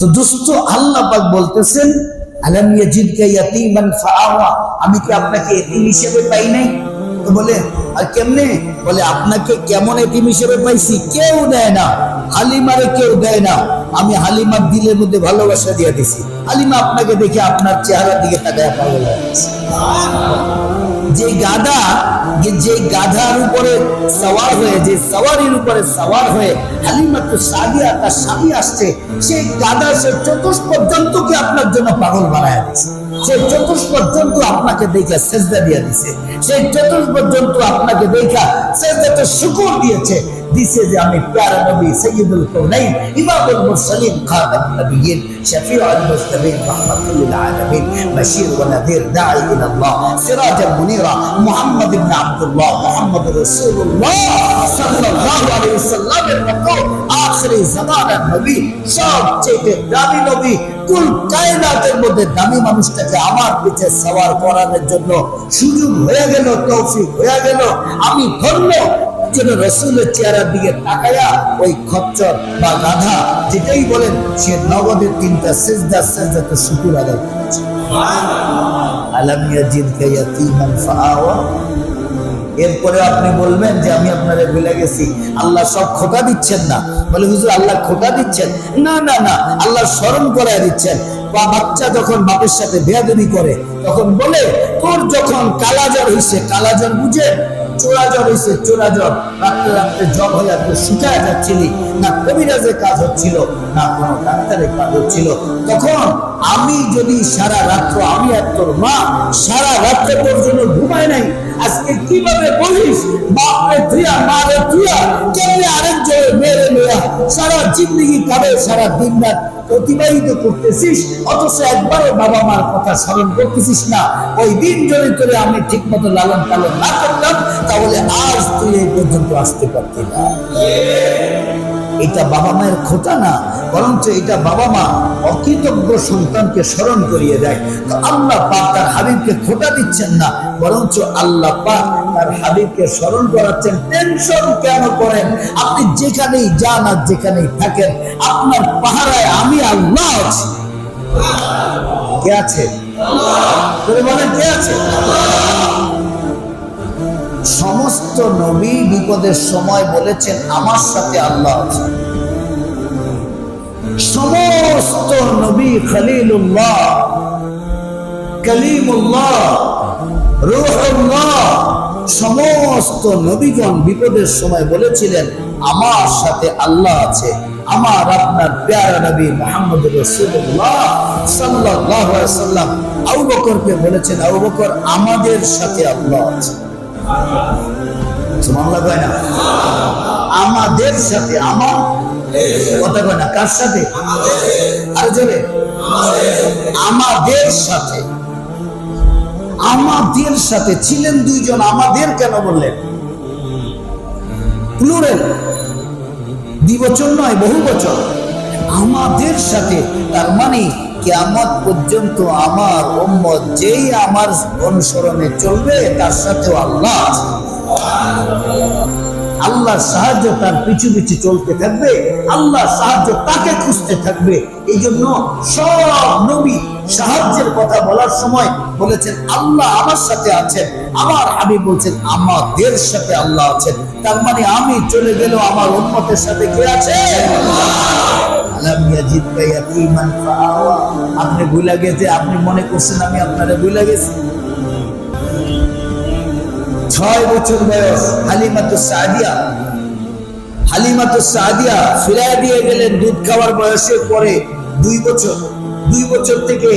তো দোস্ত, আল্লাহ পাক বলতেছেন আলাম ইয়াজিদকা ইয়াতীমান ফাআওয়া, আমি কি আপনাকে এতিম হিসেবে পাই নাই? তো বলে আর কেমনে? বলে আপনাকে কেমন এতিম হিসেবে পাইছি? কেউ দেয় না, হালিমারে কেউ দেয় না, আমি হালিমার দিলের মধ্যে ভালোবাসা দিয়ে দিছি। হালিমা আপনাকে দেখে আপনার চেহারার দিকে তাকায় পাগল হয়ে গেছে। যে গাধা, যে গাধার উপরে সওয়ার হয়ে, যে সওয়ারির উপরে সওয়ার হয়ে হালিমা তো সাদিয়া তার স্বামী আসছে, সেই গাধা সে চতুষ্পদ জন্তুকে আপনার জন্য পাগল বানায় দিচ্ছে। সেই চতুষ্পদ জন্তু আপনাকে দেখে সেজদা দিয়ে দিছে, সেই চতুষ্পদ জন্তু আপনাকে দেখা সেজদাতে শুকর দিয়েছে, দিছে যে আমি প্যারা নবী সৈয়দুল কওনাইন ইমামুল মুরসালিন খাতামুন নবিয়্যিন শফিউল মুজতাবিন রাহমাতুল লিল আলামিন বাশীর ওয়া নাযীর দাঈ ইলা আল্লাহ সিরাজাল মুনীরা মুহাম্মদ ইবনে আব্দুল্লাহ মুহাম্মদুর রাসূলুল্লাহ সাল্লাল্লাহু আলাইহি ওয়াসাল্লামের মতো আখিরি জামানার নবী, সবচেয়ে দামি নবী, কুল কায়নাতের মধ্যে দামি মানুষটাকে আমার পিছে সওয়ার করানোর জন্য সুযোগ হয়ে গেল, তৌফিক হয়ে গেল। আমি ধন্য যেন রাসূলের চেহারার দিকে তাকায়া ওই খচ্চর বা গাধা যেটাই বলেন, সে নগদের তিনটা সিজদা, সিজদাতে শুকর আদায় করেছে। আলাম ইয়াজিদকা ইয়াতীমান ফাআওয়া। এরপরে আপনি বলবেন যে আমি আপনারে ভুলে গেছি, আল্লাহ সব খোটা দিচ্ছেন না। বলে হুজুর আল্লাহ খোটা দিচ্ছেন? না না না, আল্লাহ স্মরণ করায় দিচ্ছেন। বা বাচ্চা যখন বাপের সাথে বেয়াদবি করে তখন বলে তোর যখন কালাজ্বর হইছে, কালাজ্বর বুঝে, চোরা জ্বর হয়েছে, চোরা জ্বর, রাত্রে রাত্রে জ্বর হয়ে তুই শুকায় যাচ্ছিলি, না কবিরাজের কাজ হচ্ছিল, না কোনো ডাক্তারের কাজ হচ্ছিল, তখন আমি যদি সারা রাত্র, আমি আর তোর মা সারা রাত্রে তোর জন্য ঘুমায় নাই, আজকে কিভাবে বলিস বাপরে তুইয়া মারে তুইয়া কেমনে আরেকজনের মেরে মেয়া সারা জিন্দগি কাবে, সারা দিন রাত অতিবাহিত করতেছিস, অথচ একবারও বাবা মার কথা স্মরণ করতেছিস না। ওই দিন যদি তোরে আমি ঠিক মতো লালন পালন না করতাম, তাহলে আজ তুই এই পর্যন্ত আসতে পারতি না। এটা বাবা মায়ের খোটা না, বরঞ্চ এটা বাবা মা অকৃতজ্ঞ সন্তানকে স্মরণ করিয়ে দেয়। তো আল্লাহ পাক তার হাবিবকে খোটা দিচ্ছেন না, বরঞ্চ আল্লাহ পাক তার হাবিবকে স্মরণ করাচ্ছেন। টেনশন কেন করেন? আপনি যেখানেই যান আর যেখানেই থাকেন, আপনার পাহারায় আমি আল্লাহ আছি। কে আছে? বলেন কে আছে? সমস্ত নবী বিপদের সময় বলেছেন আমার সাথে আল্লাহ আছে। সমস্ত নবী খলিলুল্লাহ, কালিমুল্লাহ, রূহুল্লাহ, সমস্ত নবীগণ বিপদের সময় বলেছিলেন আমার সাথে আল্লাহ আছে। আমার আপনার প্যারা নবী মুহাম্মদুর রাসূলুল্লাহ সাল্লাল্লাহু আলাইহি ওয়াসাল্লাম আবু বকরকে বলেছেন, আবু বকর আমাদের সাথে আল্লাহ আছে। সুবহানাল্লাহ কয় না? আমাদের সাথে, আমার কথা কয় না, কার সাথে? আর জোরে, আমাদের সাথে। আমাদের সাথে ছিলেন দুইজন, আমাদের কেন বললেন? প্লুরাল, দ্বিবচন নয়, বহু বচন। আমাদের সাথে, তার মানে কিয়ামত পর্যন্ত আমার উম্মত যেই আমার অনুসরণে চলবে তার সাথেও আল্লাহ আছে। আল্লাহর সাহায্য তার পিছু পিছু চলতে থাকবে, আল্লাহর সাহায্য তাকে খুঁজতে থাকবে। এই জন্য সব নবী সাহায্যের কথা বলার সময় বলেছেন আল্লাহ আমার সাথে আছেন, আমার হাবিব বলছেন আমাদের সাথে আল্লাহ আছেন। তার মানে আমি চলে গেলেও আমার উম্মতের সাথে কে আছে? আলাম ইয়াজিদকা ইয়াতীমান ফাআওয়া। আপনি ভুলে গেছে, আপনি মনে করছেন আমি আপনারে ভুলে গেছি। 6 বছর বয়স হালিমাতুস সাদিয়া, হালিমাতুস সাদিয়া ফিরায় দিয়ে গেলেন দুধ খাওয়ার বয়সের পরে 2 বছর। 2 বছর থেকে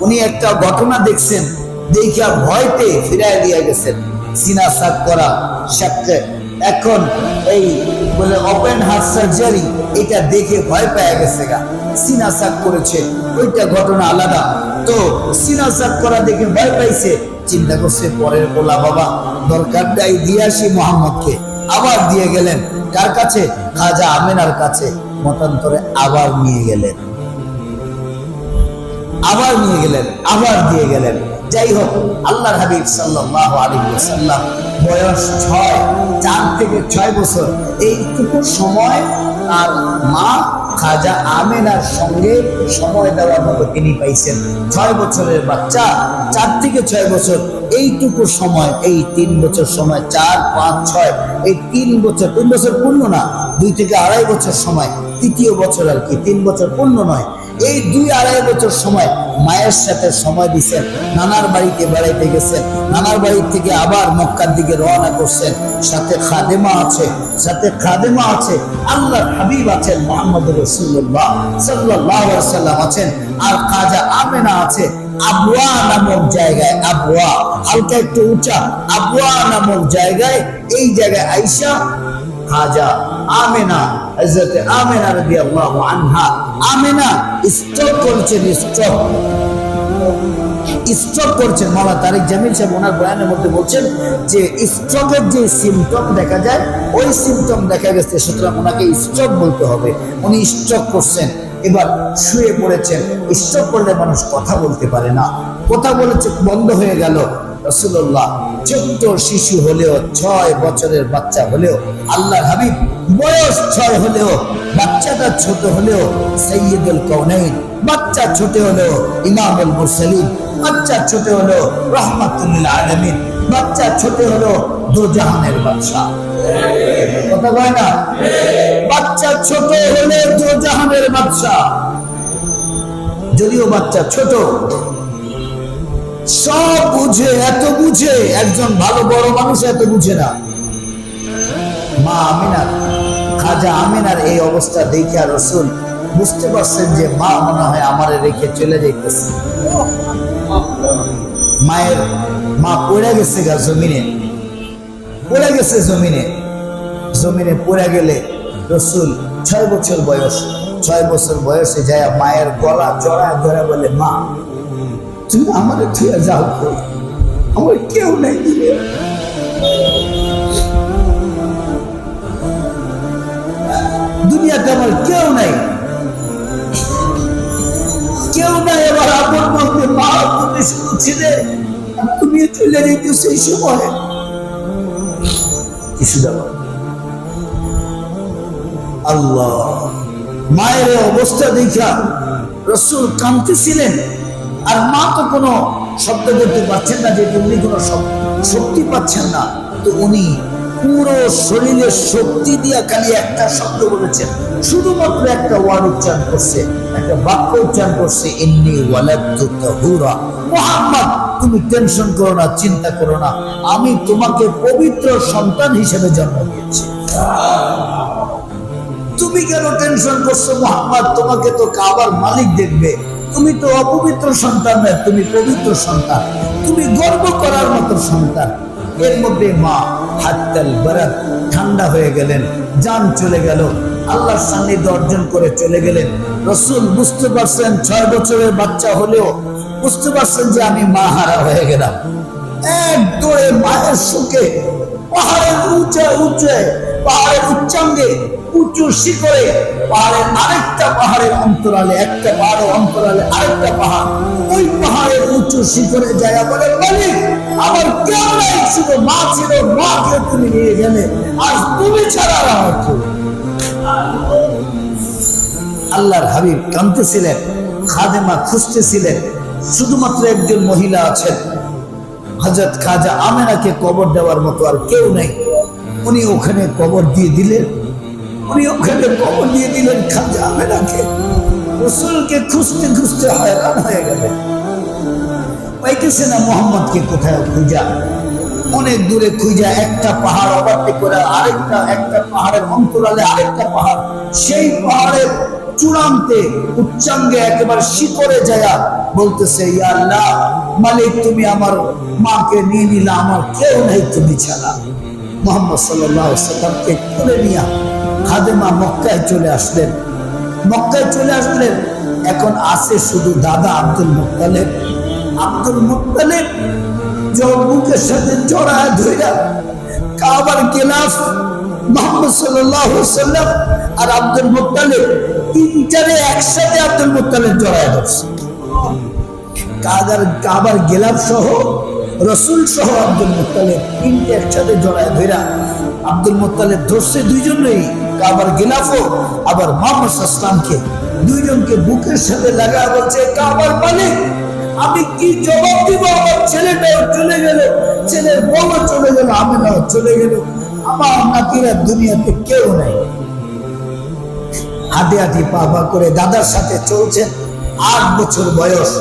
উনি একটা ঘটনা দেখছেন, দেখিয়া ভয়তে ফিরায় দিয়ে গেছেন। সিনা সাক করা, সাক্ষে এখন এই বলে ওপেন হার্ট সার্জারি, এটা দেখে ভয় পেয়ে গেছে গা, সিনা সাক করেছে, ওইটা ঘটনা আলাদা। তো সিনা সাক করা দেখে ভয় পাইছে, চিন্তা করছে পরের বলা বাবা দরকার নাই দিয়ে আসি মোহাম্মদকে। আবার দিয়ে গেলেন কার কাছে? খাজা আমিনার কাছে। মতান্তরে আবার নিয়ে গেলেন, আবার নিয়ে গেলেন, আবার দিয়ে গেলেন। যাই হোক, আল্লাহর হাবিব সাল্লাল্লাহু আলাইহি ওয়াসাল্লাম বয়স 4 থেকে 6 বছর, এইটুকু সময় আর মা খাজা আমেনার সঙ্গে সময় দেওয়ার মতো তিনি পাইছেন। 6 বছরের বাচ্চা, 4 থেকে 6 বছর, এইটুকু সময়, এই 3 বছর সময়, 4, 5, 6, এই 3 বছর, 3 বছর পূর্ণ না, 2 থেকে 2.5 বছর সময়, তৃতীয় বছর আর কি, 3 বছর পূর্ণ নয়, এই 2-2.5 বছর সময় মায়ের সাথে সময় দিচ্ছেন। নানার বাড়িতে বেড়াইতে গেছেন, নানার বাড়ি থেকে আবার মক্কার দিকে রওনা করছেন। সাথে খাদেমা আছে, আল্লাহর হাবিব আছেন মুহাম্মদ রাসূলুল্লাহ সাল্লাল্লাহু আলাইহি ওয়াসাল্লাম আছেন, আর খাজা আমেনা আছে আবওয়া নামক জায়গায়। আবওয়া হালকা একটু উঁচা, আবওয়া নামক জায়গায়, এই জায়গায় আয়েশা খাজা আমেনা, হযরত আমেনা রাদিয়াল্লাহু আনহা, আমেনা স্ট্রোক করছেন। মাওলানা তারিক জামিল সাহেব ওনার বয়ানের মধ্যে বলছেন যে স্ট্রোকের যে সিমটম দেখা যায়, ওই সিমটম দেখা গেছে, সুতরাং ওনাকে স্ট্রোক বলতে হবে। উনি স্ট্রোক করছেন, এবার শুয়ে পড়েছেন। স্ট্রোক করলে মানুষ কথা বলতে পারে না, কথা বলেছে বন্ধ হয়ে গেল। রাসূলুল্লাহ ছোট্ট শিশু হলেও, 6 বছরের বাচ্চা হলেও, আল্লাহর হাবিব বয়স 6 হলেও, বাচ্চাটা ছোট হলেও সাইয়্যিদুল কাউনাইন, বাচ্চা ছোট হলেও ইমামুল মুরসালিন, বাচ্চা ছোট হলেও রাহমাতুল লিল আলামিন, বাচ্চা ছোট হলেও দোজাহানের বাদশা। কথা বলে না? বাচ্চা ছোট হলে দোজাহানের বাদশা। যদিও বাচ্চা ছোট, সব বুঝে, এত বুঝে, একজন ভালো বড় মানুষ এত বুঝে না। মা আমিনার, খাজা আমিনার এই অবস্থা দেখে রাসূল বুঝতে পারছেন যে মা মনে হয় আমারে রেখে চলে যাইতেছে। মা পড়ে গেছে জমিনে, জমিনে পড়ে গেলে রাসূল 6 বছর বয়স, 6 বছর বয়সে যায় মায়ের গলা জড়ায় ধরে বলে, মা তুমি আমারে থুয়ে যাও, আমার কেউ নাই, দুনিয়াতে আমার কেউ নাই। এবার আপন বলতে, মা তুমি শুধু ছিলে, তুমি চলে যেতে সেই সময় কিছু দেওয়া। আল্লাহ, মায়ের অবস্থা দেখা রাসূল কাঁদতেছিলেন, আর মা তো কোনো শব্দ করতে পারছেন না, যেহেতু উনি কোনো শক্তি পাচ্ছেন না। তো উনি পুরো শরীরের শক্তি দিয়া খালি একটা শব্দ বলেছেন, শুধুমাত্র একটা ওয়ার্ড উচ্চারণ করছে, একটা বাক্য উচ্চারণ করছে, ইন্নী ওয়ালাদতু তাহুরা। মুহাম্মদ, তুমি টেনশন করো না, চিন্তা করো না, আমি তোমাকে পবিত্র সন্তান হিসেবে জন্ম দিয়েছি। তুমি কেন টেনশন করছো মুহাম্মদ? তোমাকে তো কাবার মালিক দেখবে, তুমি তো অপবিত্র সন্তান নয়, তুমি পবিত্র সন্তান, তুমি গর্ব করার মতো সন্তান। এর মধ্যে মা হাত্তাল বারাদ, ঠান্ডা হয়ে গেলেন, জান চলে গেল, আল্লাহর সান্নিধ্য অর্জন করে চলে গেলেন। রাসূল বুঝতে পারছেন, 6 বছরের বাচ্চা হলেও বুঝতে পারছেন যে আমি মা হারা হয়ে গেলাম। এক দৌড়ে মায়ের সুখে পাহাড়ের পাহাড়ের উচ্চাঙ্গে, উঁচু শিখরে, পাহাড়ের আরেকটা পাহাড়ের অন্তরালে, একটা পাহাড়ের অন্তরালে আরেকটা পাহাড়, ওই পাহাড়ের উঁচু শিখরে যায় বলে, মালিক আমার কেউ নাই, শুধু মা ছিল, মাকে তুমি নিয়ে গেলে, আজ তুমি ছাড়া আমার কেউ। আল্লাহর হাবিব কাঁদতেছিলেন, খাদেমা খুঁজতেছিলেন, শুধুমাত্র একজন মহিলা আছেন, হযরত খাজা আমেনাকে কবর দেওয়ার মতো আর কেউ নেই। উনি ওখানে কবর দিয়ে দিলেন, খাজা আমেনাকে। রাসূলকে খুঁজতে খুঁজতে হয়রান হয়ে গেলেন, পাইতেছে না মুহাম্মদকে কোথায় খুঁজা। অনেক দূরে খুঁজা একটা পাহাড় ওভারটেক করে একটা পাহাড়ের অন্তরালে আরেকটা পাহাড়, সেই পাহাড়ের চূড়ান্তে উচ্চাঙ্গে একেবারে শিখরে যায় বলতেছে, ইয়া আল্লাহ, মালিক তুমি আমার মাকে নিয়ে নিলা, আমার কেউ নাই তুমি ছাড়া। মুহাম্মদ সাল্লাল্লাহু আলাইহি ওয়াসাল্লামকে কোলে নিয়ে খাদেমা মক্কায় চলে আসলেন। এখন আছে শুধু দাদা আব্দুল মুত্তালিব বুকের সাথে জড়ায় ধইরা কাবার গিলাফ মুহাম্মদ সাল্লাল্লাহু আলাইহি ওয়াসাল্লাম আর আব্দুল মুত্তালিব তিনজনে একসাথে আব্দুল মুত্তালিব জড়ায় ধরছে। কাবার গিলাফ সহ রাসূল সহ আব্দুল মুত্তালিব তিনটে একসাথে জড়ায় ধইরা আব্দুল মুত্তালিব ধরছে দুইজনেই। কাবার গিলাফও আবার মুহাম্মদ সাল্লাল্লাহু আলাইহি ওয়াসাল্লামকে দুইজনকে বুকের সাথে লাগা বলছে, কাবার মালিক আমি কি জবাব দিব? আমার ছেলেটাও চলে গেল, ছেলের বউ চলে গেল, আমিনাও চলে গেল, আমার নাতিরা দুনিয়াতে কেউ নাই। হাঁটি হাঁটি পা পা করে দাদার সাথে চলছেন, 8 বছর বয়স।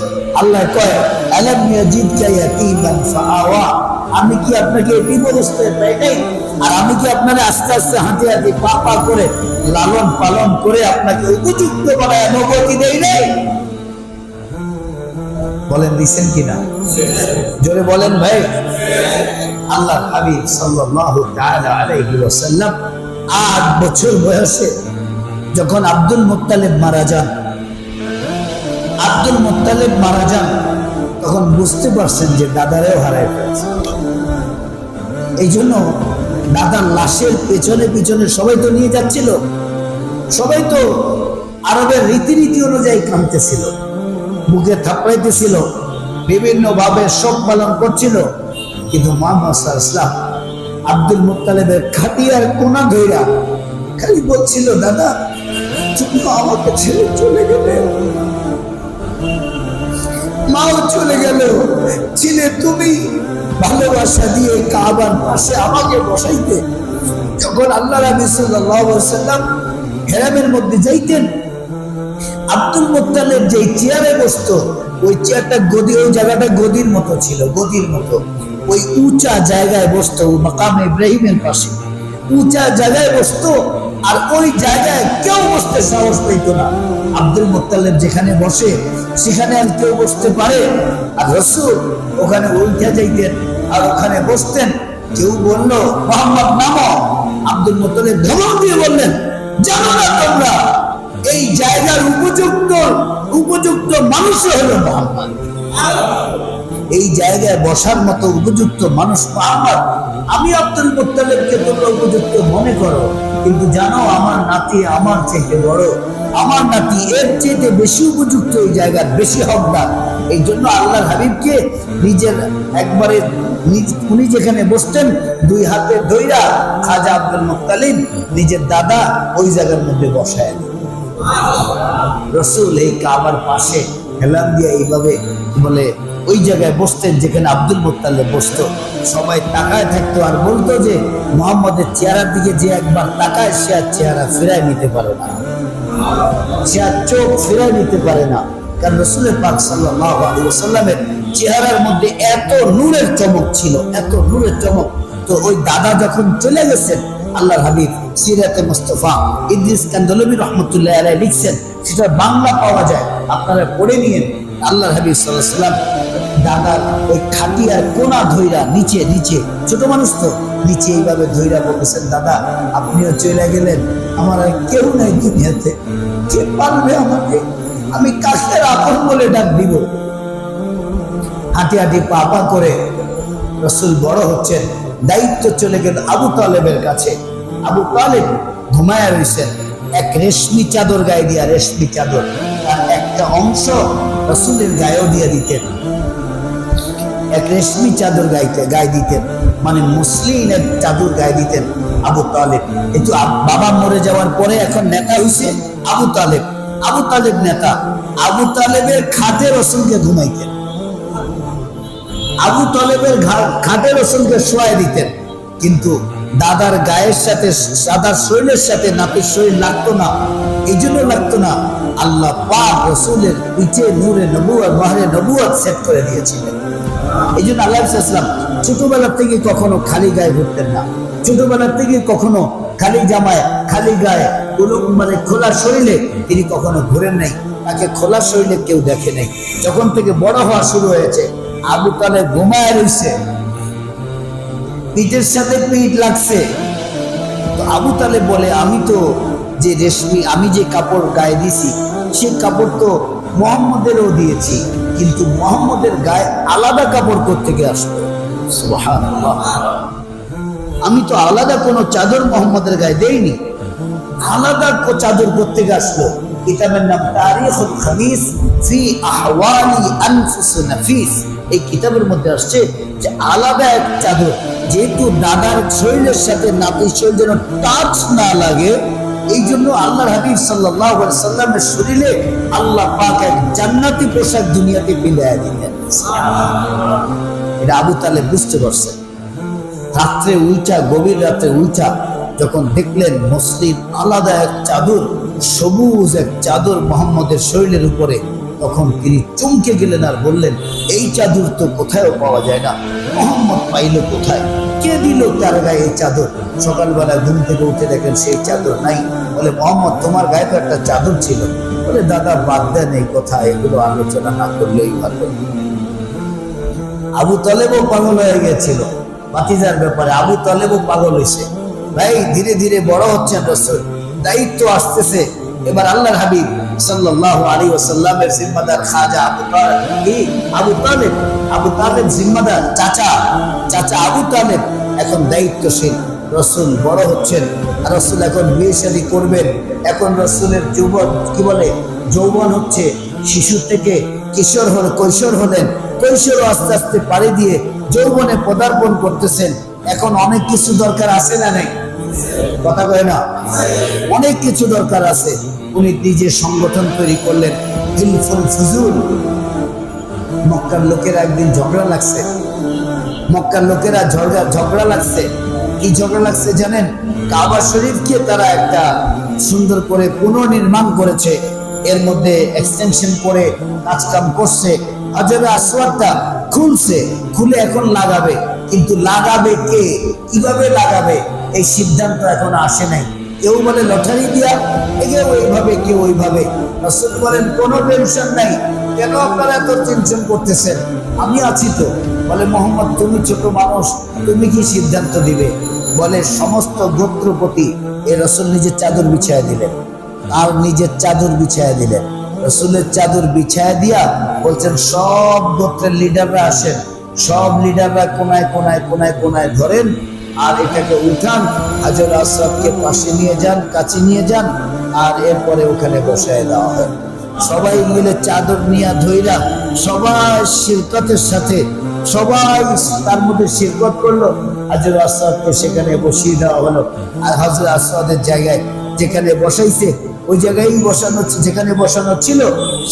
আল্লাহ কয়, আলাম ইয়াজিদকা ইয়াতীমান ফাআওয়া, আমি কি আপনাকে এতিম অবস্থায় পাই নাই? আর আমি কি আপনারা আস্তে আস্তে হাঁটি হাঁটি পা পা করে লালন পালন করে আপনাকে উপযুক্ত বানায় নবতি দেই নাই? বলেন দিছেন কিনা? জোরে বলেন ভাই। আল্লাহ হাবিব সাল্লাল্লাহু তাআলা আলাইহি ওয়াসাল্লাম 8 বছর বয়সে যখন আব্দুল মুত্তালিব মারা যান, তখন বুঝতে পারছেন যে দাদারেও হারাই ফেলছে। এই জন্য দাদার লাশের পেছনে পেছনে সবাই তো নিয়ে যাচ্ছিল, সবাই তো আরবের রীতিনীতি অনুযায়ী কাঁদতেছিল, বুকে থাপড়াইতেছিল, বিভিন্ন ভাবে শোক পালন করছিল। কিন্তু মুহাম্মদ সাল্লাল্লাহু আলাইহি ওয়াসাল্লাম আব্দুল মুত্তালিবের খাটিয়ার কোনা ধইরা খালি বলছিল, দাদা তুমি আমাকে ছেড়ে চলে গেলে, মাও চলে গেল, ছিলে তুমি ভালোবাসা দিয়ে কাবার পাশে আমাকে বসাইতে। যখন আল্লাহ নবী সাল্লাল্লাহু আলাইহি ওয়াসাল্লাম হেরামের মধ্যে যাইতেন, আব্দুল মুত্তালিব যে চেয়ারে বসতো, ওই চেয়ারটা গদি, ওই জায়গাটা গদির মতো ছিল, গদির মতো। ওই উঁচা জায়গায় বসতো, মাকাম ইব্রাহিমের পাশে উঁচা জায়গায় বসতো, আর ওই জায়গায় কেউ বসতে সাহস পাইতো না। আব্দুল মুত্তালিব যেখানে বসে সেখানে আর কেউ বসতে পারে? আর রাসূল ওখানে উল্টে যাইতেন আর ওখানে বসতেন। কেউ বললো মুহাম্মদ নামো, আব্দুল মুত্তালিব ধমক দিয়ে বললেন, জানো না তোমরা এই জায়গার উপযুক্ত মানুষ হলো মুহাম্মদ, এই জায়গায় বসার মতো উপযুক্ত মানুষ মুহাম্মদ। আমি আব্দুল মুত্তালিবকে তোমরা উপযুক্ত মনে করো, কিন্তু জানো আমার নাতি আমার চেয়ে বড়, আমার নাতি এর চেয়ে বেশি উপযুক্ত, এই জায়গার বেশি হকদার। এই জন্য আল্লাহর হাবিবকে নিজের একবারে উনি যেখানে বসতেন, 2 হাতে ধইরা খাজা আব্দুল মুত্তালিব নিজের দাদা ওই জায়গার মধ্যে বসায়। রাসূল এই কাবার পাশে হেলান দিয়ে এইভাবে বলে ওই জায়গায় বসতেন যেখানে আব্দুল মুত্তালিব বসতো। সবাই তাকায় থাকতো আর বলতো যে মুহাম্মদের চেহারার দিকে যে একবার তাকায় সে আর চেহারা ফিরায় নিতে পারে না, সে আর চোখ ফিরায় নিতে পারে না। কারণ রাসূল পাক সাল্লাল্লাহু আলাইহি ওয়াসাল্লামের চেহারার মধ্যে এত নূরের চমক ছিল, এত নূরের চমক। তো ওই দাদা যখন চলে গেছেন, আল্লাহর হাবিব সিরাতে মুস্তাফা ইদ্রিস কান্দলবী রাহমাতুল্লাহি আলাইহি লিখছেন, সেটা বাংলা পাওয়া যায়, আপনারা পড়ে নিয়েন। আল্লাহর হাবিব সাল্লাল্লাহু আলাইহি ওয়াসাল্লাম দাদার ওই খাটিয়ার কোনা ধইরা নিচে, ছোট মানুষ তো, নিচে এইভাবে ধইরা বলতেছেন, দাদা আপনিও চলে গেলেন, আমার আর কেউ নাই দুনিয়াতে, কে পারবে আমাকে, আমি কাছের আপন বলে ডাক দিব। হাঁটি হাঁটি পা পা করে রাসূল বড় হচ্ছেন, দায়িত্ব চলে গেল আবু তালেবের কাছে। আবু তালেব ঘুমায়া রয়েছেন, এক রেশমি চাদর গায়ে দিয়া, রেশমি চাদর, আর একটা অংশ রাসূলের গায়েও দিয়ে দিতেন, এক রেশমি চাদর গায়ে দিতেন, মানে মুসলিমের চাদর গায়ে দিতেন আবু তালেব। কিন্তু বাবা মরে যাওয়ার পরে এখন নেতা হইছে আবু তালেব, আবু তালেব নেতা। আবু তালেবের খাটে রাসূলকে ঘুমাইতেন, আবু তালেবের খাটে রাসূলকে শোয়াই দিতেন। কিন্তু দাদার গায়ের সাথে, দাদার শরীরের সাথে নাতির শরীর লাগতো না। এই জন্য লাগতো না, আল্লাহ পাক রাসূলের পিঠে নূরে নবুয়ত, মাহরে নবুয়ত সেট করে দিয়েছিলেন। এই জন্য আল্লাহ সাল্লাল্লাহু আলাইহি ওয়াসাল্লাম ছোটবেলা থেকে কখনো খালি গায়ে ঘুরতেন না, ছোটবেলা থেকে কখনো খালি জামায়, খালি গায়ে, মানে খোলা শরীরে তিনি কখনো ঘুরেন নাই, তাকে খোলা শরীরে কেউ দেখে নাই। যখন থেকে বড় হওয়া শুরু হয়েছে, আবু তালেব ঘুমায় রয়েছে, পিঠের সাথে পিঠ লাগছে। তো আবু তালেব বলে, আমি তো যে রেশমি, আমি যে কাপড় গায়ে দিছি সে কাপড় তো মুহাম্মদেরও দিয়েছি, কিন্তু মুহাম্মদের গায়ে আলাদা কাপড় কোত্থেকে আসলো? সুবহানাল্লাহ, আমি তো আলাদা কোনো চাদর মুহাম্মদের গায়ে দেইনি, আলাদা চাদর কোত্থেকে আসলো? কিতাবের নাম তারিখুল খামিস ফি আহওয়ালি আনফুস নাফিস। এই কিতাবের মধ্যে আসছে যে আলাদা এক চাদর, যেহেতু দাদার শরীরের সাথে নাতির শরীর যেন টাচ না লাগে, এই জন্য আল্লাহর হাবিব সাল্লাল্লাহু আলাইহি সাল্লামের শরীরে আল্লাহ পাক এক জান্নাতি পোশাক দুনিয়াতে বিলিয়ে দিলেন। এটা আবু তালেব বুঝতে পারছেন। রাত্রে উইটা, গভীর রাত্রে উইটা যখন দেখলেন মসজিদ আলাদা এক চাদর, সবুজ এক চাদর মোহাম্মদের শরীরের উপরে, তখন তিনি চমকে গেলেন আর বললেন, এই চাদর তো কোথাও পাওয়া যায় না, মোহাম্মদ পাইল কোথায়, কে দিল তার গায়ে এই চাদর? সকালবেলা ঘুম থেকে উঠে দেখেন সেই চাদর নাই। বলে, মোহাম্মদ তোমার গায়ে তো একটা চাদর ছিল। বলে, দাদা বাদ দেন এই কথা, এগুলো আলোচনা না করলেই ভালো। আবু তালেবও পাগল হয়ে গেছিল ভাতিজার ব্যাপারে, আবু তালেবও পাগল হয়েছে। ভাই ধীরে ধীরে বড় হচ্ছেন রাসূল, দায়িত্ব আসতেছে। এবার আল্লাহর হাবিব সাল্লাল্লাহু আলাইহি ওয়াসাল্লামের জিম্মাদার খাজা আবু তালেব জিম্মাদার চাচা আবু তালেব এখন দায়িত্বশীল। রাসূল বড় হচ্ছেন, রাসূল এখন বিয়ে শাদী করবেন। এখন রাসূলের যৌবন হচ্ছে, শিশু থেকে কিশোর হল, কৈশোর হলেন, কৈশোর আস্তে আস্তে পাড়ি দিয়ে যৌবনে পদার্পণ করতেছেন। এখন অনেক কিছু দরকার আছে না নাই? কথা কয় না? অনেক কিছু দরকার আছে। উনি নিজে সংগঠন তৈরি করলেন, হিলফুল ফুজুল। মক্কার লোকেরা একদিন ঝগড়া লাগছে, কি ঝগড়া লাগছে জানেন? কাবা শরীফকে তারা একটা সুন্দর করে পুনর্নির্মাণ করেছে, এর মধ্যে এক্সটেনশন করে কাজকাম করছে। হাজরে আসওয়াদটা খুলে এখন লাগাবে, কিন্তু লাগাবে কে, কিভাবে লাগাবে এই সিদ্ধান্ত এখন আসে নাই। কেউ বলে লটারি দিয়া, কেউ এইভাবে, কেউ ওইভাবে। রাসূল বলেন, কোনো টেনশন নাই, কেন আপনারা এত টেনশন করতেছেন? আমি আছি তো। বলে, মোহাম্মদ তুমি ছোট মানুষ, তুমি কি সিদ্ধান্ত দিবে? বলে, সমস্ত গোত্রপতি এই রাসূল নিজের চাদর বিছায়া দিলেন, আর নিজের চাদর বিছায়া দিলেন। রাসূলের চাদর বিছায়া দিয়া বলছেন, সব গোত্রের লিডাররা আসেন, সব লিডাররা কোনায় ধরেন, আর এটাকে উঠান, হাজর আসওয়াদকে পাশে নিয়ে যান, কাছে নিয়ে যান, আর এরপরে ওখানে বসায় দেওয়া হয়। সবাই মিলে চাদর নিয়ে ধইরা সবাই শিরকতের সাথে, সবাই তার মধ্যে শিরকত করলো। হাজর আসওয়াদকে সেখানে বসিয়ে দেওয়া হলো, আর হাজর আসওয়াদের জায়গায় যেখানে বসাইছে ওই জায়গায় বসানো, যেখানে বসানো ছিল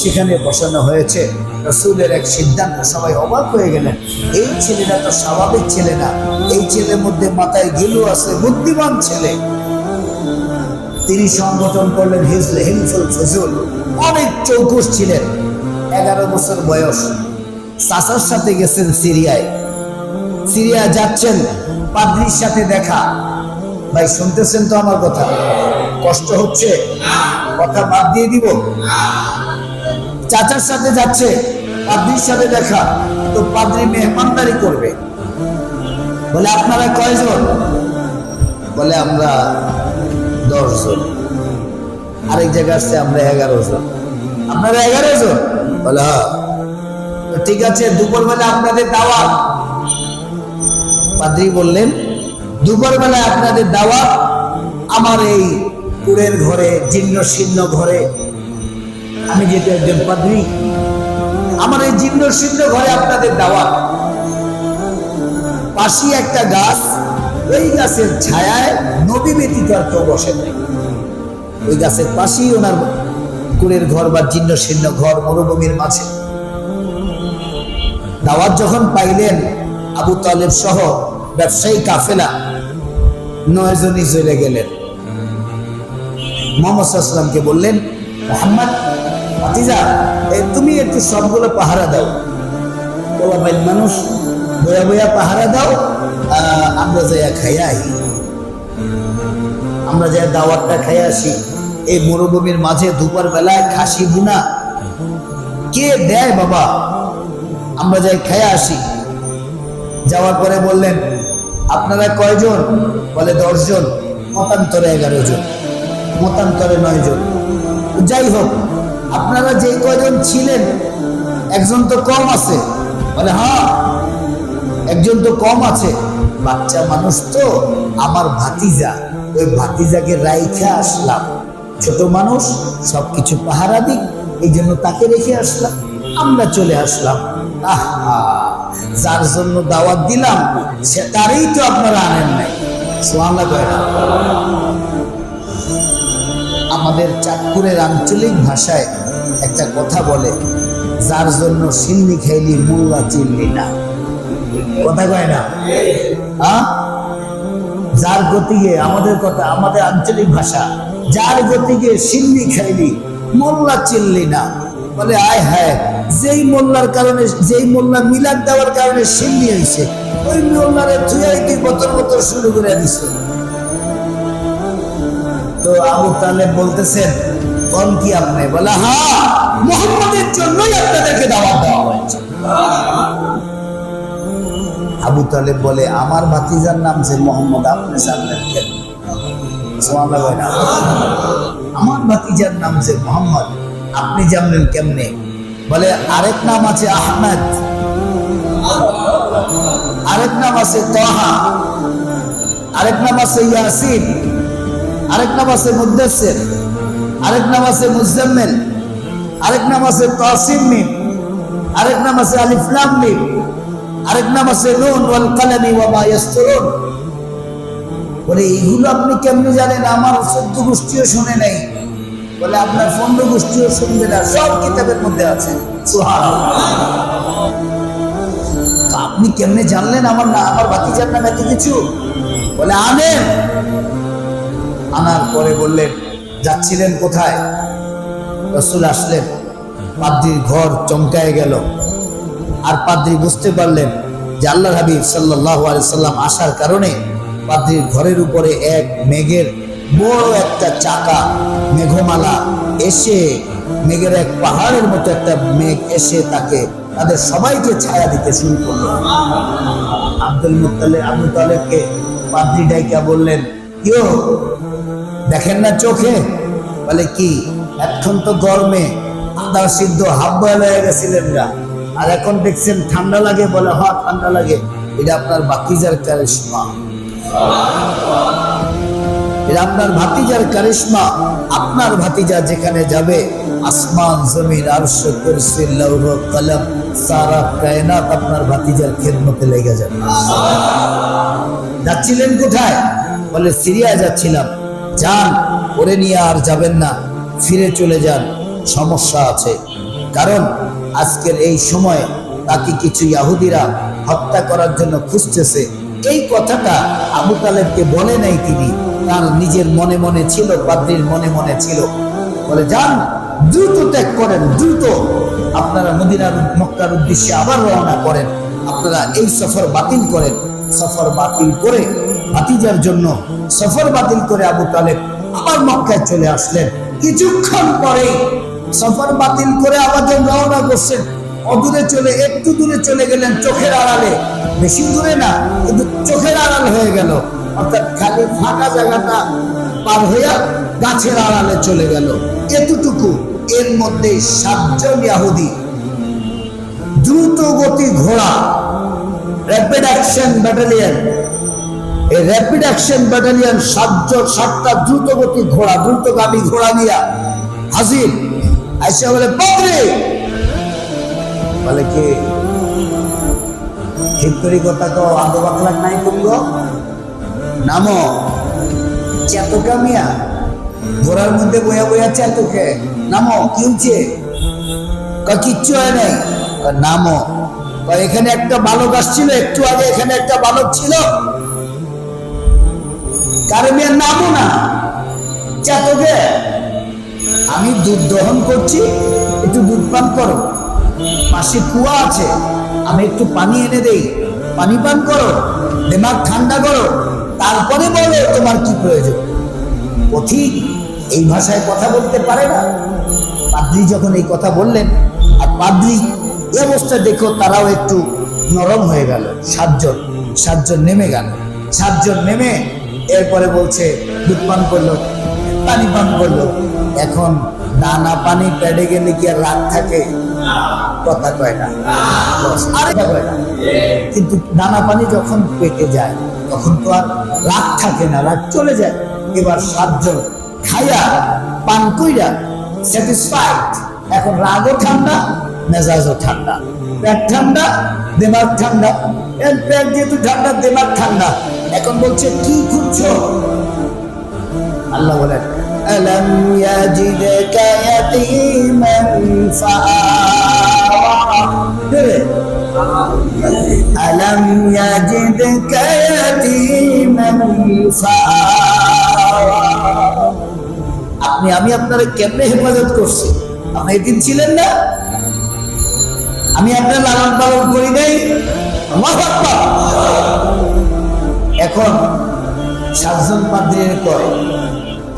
সেখানে বসানো হয়েছে। রাসূলের এক সিদ্ধান্ত, সবাই অবাক হয়ে গেলেন। এই ছেলেটা তো স্বাভাবিক ছেলে না, এই ছেলের মধ্যে মাথায় গিলু আছে, বুদ্ধিমান ছেলে। তিনি সংগঠন করলেন হিলফুল ফুজুল। অনেক চৌকুশ ছিলেন, 11 বছর বয়স। চাচার সাথে গেছেন সিরিয়া যাচ্ছেন, পাদ্রীর সাথে দেখা। ভাই শুনতেছেন তো আমার কথা? কষ্ট হচ্ছে? কথা বাদ দিয়ে দিব? চাচার সাথে যাচ্ছে, পাদ্রীর সাথে দেখা, তো পাদ্রী মেহমানদারি করবে। বলে, আপনারা কয়জন? বলে, আমরা 10 জন। আরেক জায়গায় আসছে, আমরা 11 জন। আপনারা 11 জন? বলে, হ্যাঁ। ঠিক আছে, দুপুরবেলা আপনাদের দাওয়াত। পাদ্রী বললেন, দুপুরবেলা আপনাদের দাওয়াত আমার এই কুড়ের ঘরে, জীর্ণ শীর্ণ ঘরে। আমি যেহেতু একজন পাদ্রী, আমার এই জীর্ণ শীর্ণ ঘরে আপনাদের দাওয়াত। পাশে একটা গাছ, ওই গাছের ছায়ায় নবী ব্যতীত আর কেউ বসে নাই। ওই গাছের পাশেই ওনার কুড়ের ঘর বা জীর্ণ শীর্ণ ঘর, মরুভূমির মাঝে। দাওয়াত যখন পাইলেন, আবু তালেব সহ ব্যবসায়ী কাফেলা 9 জনই চলে গেলেন। মুহাম্মদ সাল্লাল্লাহু আলাইহি ওয়াসাল্লামকে বললেন, মুহাম্মদ ভাতিজা, তুমি একটু সবগুলো পাহারা দাও। পোলাপাইন মানুষ, বয়া বয়া পাহারা দাও, আমরা যাইয়া খাইয়া আই, আমরা যাই দাওয়াতটা খাইয়া আসি। এই মরুভূমির মাঝে দুপুর বেলায় খাসি বুনা কে দেয় বাবা? আমরা যাই খাইয়া আসি। যাওয়ার পরে বললেন, আপনারা কয়জন? বলে, 10 জন। মতান্তরে 11 জন, মতান্তরে 9 জন। যাই হোক, আপনারা যে কয়জন ছিলেন, একজন তো কম আছে। বলে, হ্যাঁ, একজন তো কম আছে। বাচ্চা মানুষ তো, আমার ভাতিজা, ওই ভাতিজাকে রাইখা আসলাম। ছোট মানুষ, সবকিছু পাহারা দিক, এই জন্য তাকে রেখে আসলাম, আমরা চলে আসলাম। আহা, যার জন্য দাওয়াত দিলাম সে তারই তো আপনারা আনেন নাই। সুবহানাল্লাহ। আমাদের চাঁদপুরের আঞ্চলিক ভাষায় একটা কথা বলে, যার জন্য সিন্নি খাইলি মোল্লা চিনলি না। কথা কয় না? যার গতিকে, আমাদের কথা, আমাদের আঞ্চলিক ভাষা, যার গতিকে সিন্নি খাইলি মোল্লা চিনলি না। বলে আয় হায়, যেই মোল্লার কারণে, যেই মোল্লা মিলাদ দেওয়ার কারণে সিন্নি হয়েছে, ওই মোল্লারে থুয়াই তুই বতর বতর শুরু করে দিছে। তো আবু তালেব বলতেছেন, কোন কি আপনি? বলে হ্যাঁ, মুহাম্মদের জন্যই আপনাদেরকে দাওয়াত দেওয়া হয়েছে। আবু তালেব বলে, আমার ভাতিজার নাম যে মোহাম্মদ, আপনি জানলেন কেন? আমার ভাতিজার নাম যে মোহাম্মদ, আপনি জানলেন কেমনে? বলে আরেক নাম আছে আহমেদ, আরেক নাম আছে তাহা, আরেক নাম আছে ইয়াসিন, আরেক নাম আছে মুদ্দাসসির, আরেক নাম আছে মুজাম্মিল, আরেক নাম আছে তাসিম মিম, আরেক নাম আছে আলিফ লাম মিম, আরেক নাম আছে নুন ওয়াল কালামি ওয়া মা ইয়াসতুরুন। বলে এইগুলো আপনি কেমনে জানেন? আমার 14 গোষ্ঠীও শুনে নাই। বলে আপনার 15 গোষ্ঠীও শুনবে না, সব কিতাবের মধ্যে আছে। সুবহানাল্লাহ। আপনি কেমনে জানলেন আমার না, আমার ভাতিজার নাম এত কিছু? বলে আনেন। আনার পরে বললেন, যাচ্ছিলেন কোথায়? রাসূল আসলেন, পাদ্রীর ঘর চমকায় গেল। আর পাদ্রী বুঝতে পারলেন যে আল্লাহর হাবিব সাল্লাল্লাহু আলাইহি সাল্লাম আসার কারণে পাদ্রীর ঘরের উপরে এক মেঘের বড় একটা চাকা, মেঘমালা এসে, মেঘের এক পাহাড়ের মতো একটা মেঘ এসে তাদের সবাইকে ছায়া দিতে শুরু করলো। আবু তালেবকে পাদ্রী ডাইকা বললেন, ইয়ো দেখেন না চোখে? বলে কি? এখন তো গরমে আদা সিদ্ধ হাফ বয়েল হয়ে গেছিলেন গা, আর এখন দেখছেন ঠান্ডা লাগে? বলে হ্যাঁ ঠান্ডা লাগে। এটা আপনার ভাতিজার কারিশমা, এটা আপনার ভাতিজার কারিশমা। আপনার ভাতিজা যেখানে যাবে, আসমান জমিন আরশ কুরসি লৌহ কলম সারা কায়নাত আপনার ভাতিজার খেদমতে লেগে যাবে। যাচ্ছিলেন কোথায়? বলে সিরিয়া যাচ্ছিলাম। যান, ওরে নিয়ে আর যাবেন না, ফিরে চলে যান, সমস্যা আছে। কারণ আজকের এই সময় তাকে কিছু ইহুদিরা হত্যা করার জন্য খুঁজতেছে। এই কথাটা আবু তালেবকে বলে নাই তিনি, তার নিজের মনে মনে ছিল, পাদ্রীর মনে মনে ছিল। বলে যান, দ্রুত ত্যাগ করেন, দ্রুত আপনারা মদিনার মক্কার উদ্দেশ্যে আবার রওনা করেন। আপনারা এই সফর বাতিল করেন। সফর বাতিল করে, ভাতিজার জন্য সফর বাতিল করে আবু তালেব আবার মক্কায় চলে আসলেন। কিছুক্ষণ পরে সফর বাতিল করে আবার যখন রওনা করছেন, অদূরে চলে, একটু দূরে চলে গেলেন, চোখের আড়ালে, বেশি দূরে না কিন্তু চোখের আড়াল হয়ে গেল। অর্থাৎ খালি ফাঁকা জায়গাটা পার হইয়া গাছের আড়ালে চলে গেল, এতটুকু। এর মধ্যে 7 জন ইহুদি দ্রুত গতি ঘোড়া, র্যাপিড অ্যাকশন ব্যাটালিয়ন, এই র্যাপিড অ্যাকশন ব্যাটালিয়ন 7টা দ্রুত গতি ঘোড়া, দ্রুতগামী ঘোড়া নিয়ে হাজির। আইসা বলে, পাদ্রী। বলে কি? ঠিক কথা তো আদো বাকলাক নাই তুমগো, নামো। চেতকা মিয়া, ঘোড়ার মধ্যে বয়া বয়া চেতকে, নামো। কি হচ্ছে? কিচ্ছু হয় নাই। নামো। এখানে একটা বালক আসছিল, একটু আগে এখানে একটা বালক ছিল। কারে মিয়া নামো না, চেতকে। আমি দুধ দহন করছি, একটু দুধ পান করো। পাশে কুয়া আছে, আমি একটু পানি এনে দেই, পানি পান করো, দিমাগ ঠান্ডা করো, তারপরে বলো তোমার কি প্রয়োজন। ও ঠিক এই ভাষায় কথা বলতে পারে না। পাদ্রী যখন এই কথা বললেন, আর পাদ্রী এই অবস্থা দেখো তারাও একটু নরম হয়ে গেল। 7 জন নেমে গেল। 7 জন নেমে এরপরে বলছে, দুধ পান করলো, পানি পান করলো। এখন দানা পানি পেটে গেলে কি আর রাগ থাকে? কথা কয় না, আরেকটা কয় না। কিন্তু দানা পানি যখন পেটে যায় তখন তো আর রাগ থাকে না, রাগ চলে যায়। এবার 7 জন খাইয়া পান কইরা স্যাটিসফাইড। এখন রাগও ঠান্ডা, মেজাজও ঠান্ডা, পেট ঠান্ডা, দিমাগ ঠান্ডা। পেট যেহেতু ঠান্ডা, দিমাগ ঠান্ডা। এখন বলছে কি খুঁজছো? আল্লাহ বলেন, আলাম ইয়াজিদকা ইয়াতীমান ফাআওয়া, আলাম ইয়াজিদকা ইয়াতীমান ফাআওয়া। আমি আপনারা কেমনে হেফাজত করছি? আপনি এদিন ছিলেন না? আমি আপনার লালন পালন করি নাই? আল্লাহু আকবার। এখন সাতজন পাদ্রীর কয়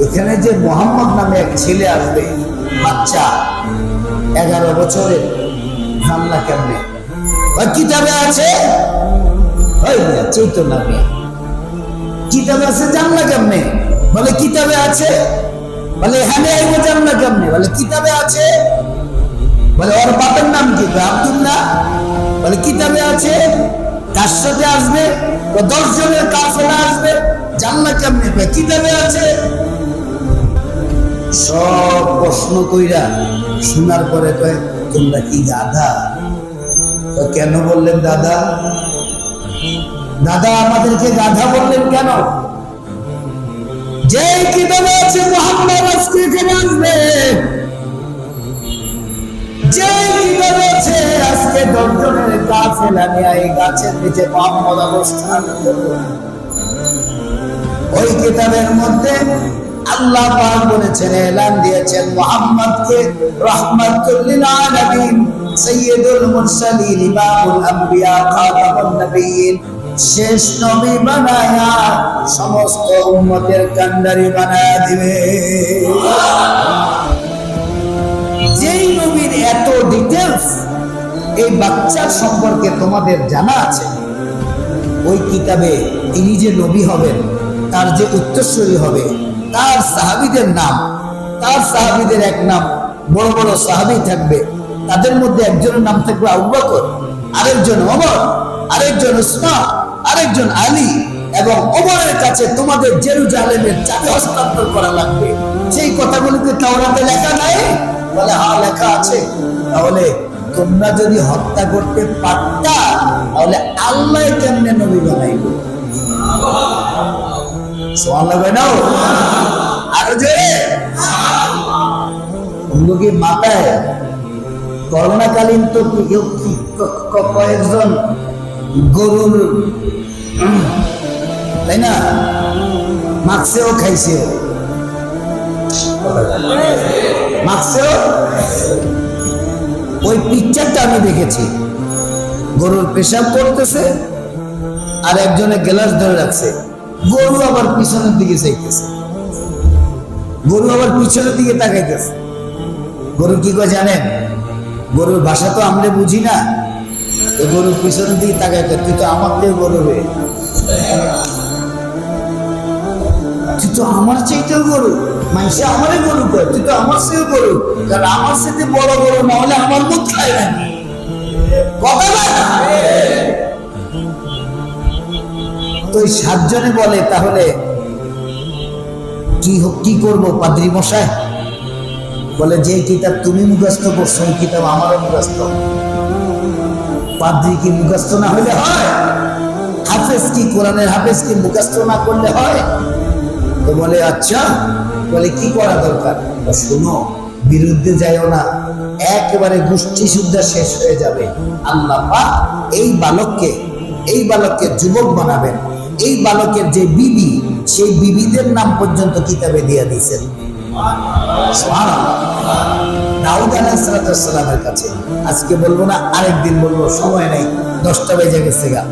এখানে যে মোহাম্মদ নামে এক ছেলে আসবে, বাচ্চা 11 বছরের, জানলা কেমনে? কিতাবে আছে, চৈতন্য কিতাবে আছে, জানলা কেমনে? বলে কিতাবে আছে। বলে এখানে আইব জানলা কেমনে? বলে কিতাবে আছে। বলে ওর বাপের নাম কি? আব্দুল্লাহ। বলে কিতাবে আছে। তার সাথে আসবে 10 জনের কাফেলা আসবে, জানলা কেমনে? কিতাবে আছে। সব প্রশ্ন কইরা শোনার পরে কয় তোমরা কি গাধা? কেন বললেন দাদা? দাদা আমাদেরকে গাধা বললেন কেন? যে কিতাবে আছে মুহাম্মদ আজকে এখানে আসবে, যে কিতাবে আছে আজকে 10 জনের কাফেলা নিয়ে এই গাছের নিচে মুহাম্মদ অবস্থান করবে, ওই কিতাবের মধ্যে আল্লাহ পাক বলেছেন, এলান দিয়েছেন মুহাম্মদকে রাহমাতুল লিল আলামিন, সাইয়্যিদুল মুরসালিন, ইমামুল আম্বিয়া, খাতামুন নবিয়্যিন, শেষ নবী বানায়া সমস্ত উম্মতের কান্ডারি বানায়া দিবে। যেই নবীর এত ডিটেইলস এই বাচ্চার সম্পর্কে তোমাদের জানা আছে, ওই কিতাবে তিনি যে নবী হবেন, তার যে উত্তরসূরি হবে, তার সাহাবীদের নাম, তার সাহাবীদের এক নাম, বড় বড় সাহাবী থাকবে, তাদের মধ্যে একজনের নাম থাকবে আবু বকর, আরেকজন ওমর, আরেকজন উসমান, আরেকজন আলী, এবং ওমরের কাছে তোমাদের জেরুজালেমের চাবি হস্তান্তর করা লাগবে। সেই কথাগুলোকে তাওরাতে লেখা নাই? বলে হ্যাঁ লেখা আছে। তাহলে তোমরা যদি হত্যা করতে পারতা, তাহলে আল্লাহ কেমনে নবী বানাইব? সুবহানাল্লাহ বানাও আর যে উনকি মাথায় করোনাকালীন তো কয়েকজন গরুর, তাই না, মাখছেও খাইছেও, মাখছেও। ওই পিকচারটা আমি দেখেছি, গরুর পেশাব করতেছে আর একজনে গ্লাস ধরে রাখছে, গরু আবার পিছনের দিকে চাইতেছে, গরু আবার পিছনের দিকে তাকাইতেছে। গরু কি করে জানেন? গরুর ভাষা তো আমরা বুঝি না, তো গরুর পিছনের দিকে তাকাইতে, তুই তো আমার থেকে গরু রে, তুই তো আমার চাইতেও গরু, মানুষে আমারই গরু করে, তুই তো আমার চেয়েও গরু, কারণ আমার সাথে বড় গরু না হলে আমার মুখ খায় না। কথা না তো ওই 7 জনে বলে তাহলে কি করবো পাদ্রী মশাই? বলে যে কিতাব তুমি মুখস্থ করছো ওই কিতাব আমারও মুখস্থ। পাদ্রী কি মুখস্থ না হলে হয়? হাফেজ কি, কোরআনের হাফেজ কি মুখস্থ না করলে হয়? তো বলে আচ্ছা, বলে কি করা দরকার? শোনো, বিরুদ্ধে যাইও না, একেবারে গোষ্ঠী শুদ্ধা শেষ হয়ে যাবে। আল্লাহ পাক এই বালককে যুবক বানাবেন। এই বালকের যে বিবি, সেই বিবিদের নাম পর্যন্ত কিতাবে দিয়ে দিয়েছেন। দাউদ আলাইহিস সালামের কাছে, আজকে বলবো না, আরেকদিন বলবো, সময় নেই, 10টা বেজে গেছে গা।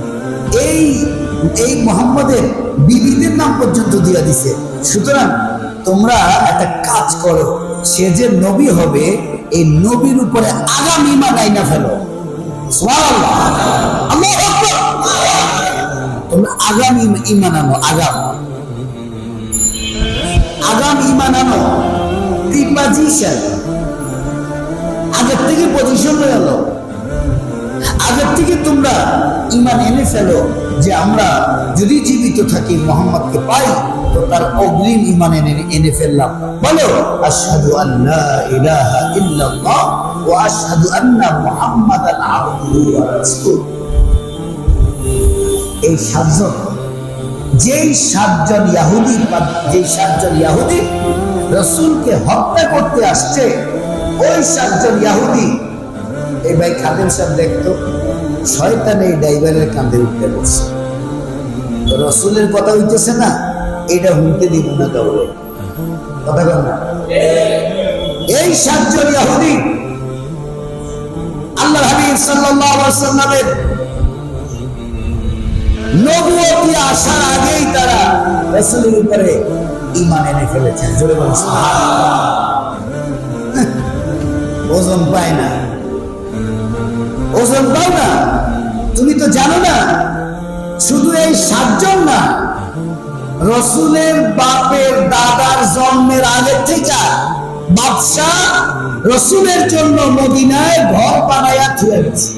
এই মুহাম্মদের বিবিদের নাম পর্যন্ত দিয়ে দিছে। সুতরাং তোমরা একটা কাজ করো, সে যে নবী হবে এই নবীর উপরে আগাম ঈমান আইনা ফেলো। সুবহানাল্লাহ, আল্লাহু আকবার। তোমরা আগাম ঈমান আনো, আগাম ঈমান আনো। প্রিপজিশন, আগের থেকে পজিশন হয়ে গেল, আগের থেকে তোমরা ঈমান এনে ফেলো যে আমরা যদি জীবিত থাকি, মুহাম্মদকে পাই, তো তার অগ্রিম ঈমান এনে ফেললাম। বলো আশহাদু আল্লা ইলাহা ইল্লাল্লাহ ওয়া আশহাদু আন্না মুহাম্মাদান আবদুহু ওয়া রাসূলুহু। এই 7 জন, যেই 7 জন ইহুদি রসুলকে হত্যা করতে আসছে ওই 7 জন ইহুদি। এই ভাই খাদেম সাহেব দেখতো শয়তান এই ড্রাইভারের কাঁধে উঠতে বসছে, রসুলের কথা হইতেছে না, এটা হুমকে দিব না কাউরে, কথা বল না। এই 7 জন ইহুদি আল্লাহর হাবিব সাল্লাল্লাহু আলাইহি ওয়াসাল্লামের নবুয়তি আসার আগেই তারা রাসূলের উপরে ঈমান এনে ফেলেছেন। জোরে বলুন সুবহানাল্লাহ। ওজন পায় না, ওজন পাও না, তুমি তো জানো না শুধু এই 7 জন না, রসুলের বাপের দাদার জন্মের আগে থেকে বাদশাহ রসুলের জন্য মদিনায় ঘর বানায়া থুয়ে গেছে।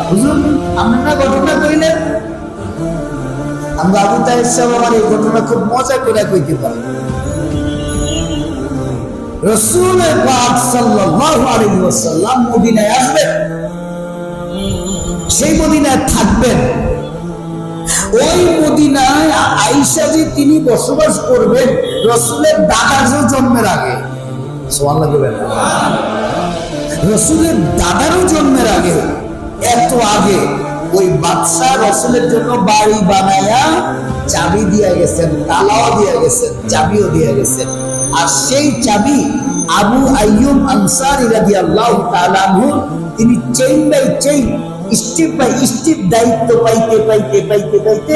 হুজুর আমরা ঘটনা কইলেন, আমরা আবু তাহের সাহেব আমার এই ঘটনা খুব মজা করে কইতে পারি। রাসূল পাক সাল্লাল্লাহু আলাইহি ওয়াসাল্লাম মদিনায় আসবেন, সেই মদিনায় থাকবেন। ওই মদিনায় আয়েশা যে তিনি বসবাস করবেন রাসূলের দাদার জন্মের আগে। সুবহানাল্লাহ বলেন। রাসূলের দাদারও জন্মের আগে, এত আগে ওই বাদশা রাসূলের জন্য বাড়ি বানায়া চাবি দিয়ে গেছেন, তালাও দিয়ে গেছেন, চাবিও দিয়ে গেছেন। আর সেই চাবি আবু আইয়ুব আনসারী রাদিয়াল্লাহু তাআলা আনহু তিনি chain by chain, step by step দায়িত্ব পাইতে পাইতে পাইতে পাইতে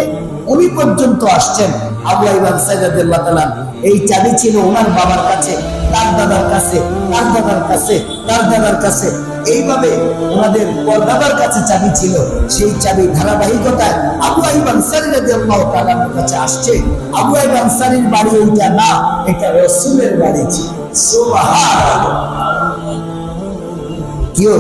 উনি পর্যন্ত আসছেন। আবু আইয়ুব আনসারী রাদিয়াল্লাহু তাআলা এই চাবি ছিল ওনার বাবার কাছে, তার দাদার কাছে, তার দাদার কাছে, তার দাদার কাছে, এইভাবে ওনাদের পরদাদার কাছে চাবি ছিল। সেই চাবি ধারাবাহিকতায় আবু আইয়ুব আনসারী রাদিয়াল্লাহু তাআলার কাছে আসছে। আবু আইয়ুব আনসারীর বাড়ি ওইটা না, এটা রাসূলের বাড়ি ছিল। সুবহানাল্লাহ। কিও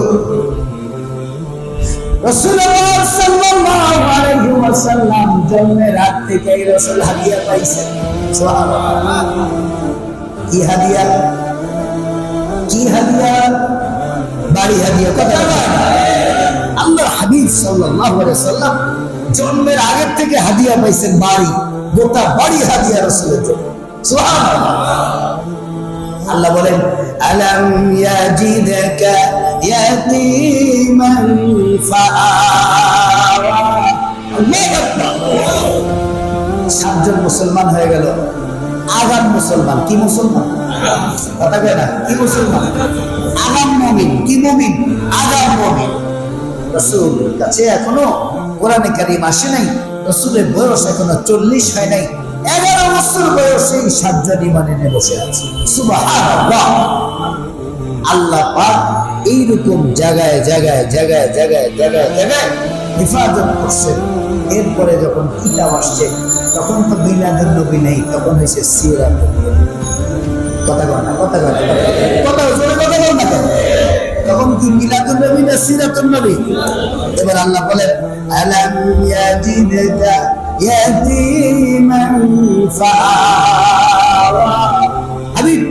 রাসূলুল্লাহ সাল্লাল্লাহু আলাইহি ওয়াসাল্লাম জন্মের রাত থেকে রাসূল হাদিয়া পাইছেন। সুবহানাল্লাহ। কি হাদিয়া? কি হাদিয়া? বাড়ি হাদিয়া। কথা আল্লাহর হাবিব সাল্লাল্লাহু আলাইহি ওয়াসাল্লাম জন্মের আগে থেকে হাদিয়া পাইছেন, বাড়ি, গোটা বাড়ি হাদিয়া রাসূলের জন্য। সুবহানাল্লাহ। আল্লাহ বলেন আলাম ইয়াজিদকা ইয়াতীমান ফাআওয়া। আল্লাহু আকবার। 7 জন মুসলমান হয়ে গেল, আগাম মুসলমান। কি মুসলমান? কথা কয় না, কি মুসলমান? আগাম মুমিন। কি মুমিন? আগাম মুমিন। রাসূলের কাছে এখনো কোরআনে কারীম আসে নাই, রাসূলের বয়স এখনো 40 হয় নাই। 11 বছর বয়সে 7 জন ঈমান এনে বসে আছে। সুবহানাল্লাহ। আল্লাহ পাক এইরকম জায়গায় জায়গায় জায়গায় জায়গায় জায়গায় জায়গায় হেফাজত করছেন। এরপরে যখন কিতাব আসছে তখন তো মিলাদুন নবী নেই, তখন হয়েছে সিরাতুন নবী। কথা কয় না, কথা কয় না, কথা জোরে কথা বল না কেন? তখন কি মিলাদুন নবী না সিরাতুন নবী? এবার আল্লাহ বলেন আলাম ইয়াজিদকা ইয়াতীমান ফাআওয়া। হাবিব,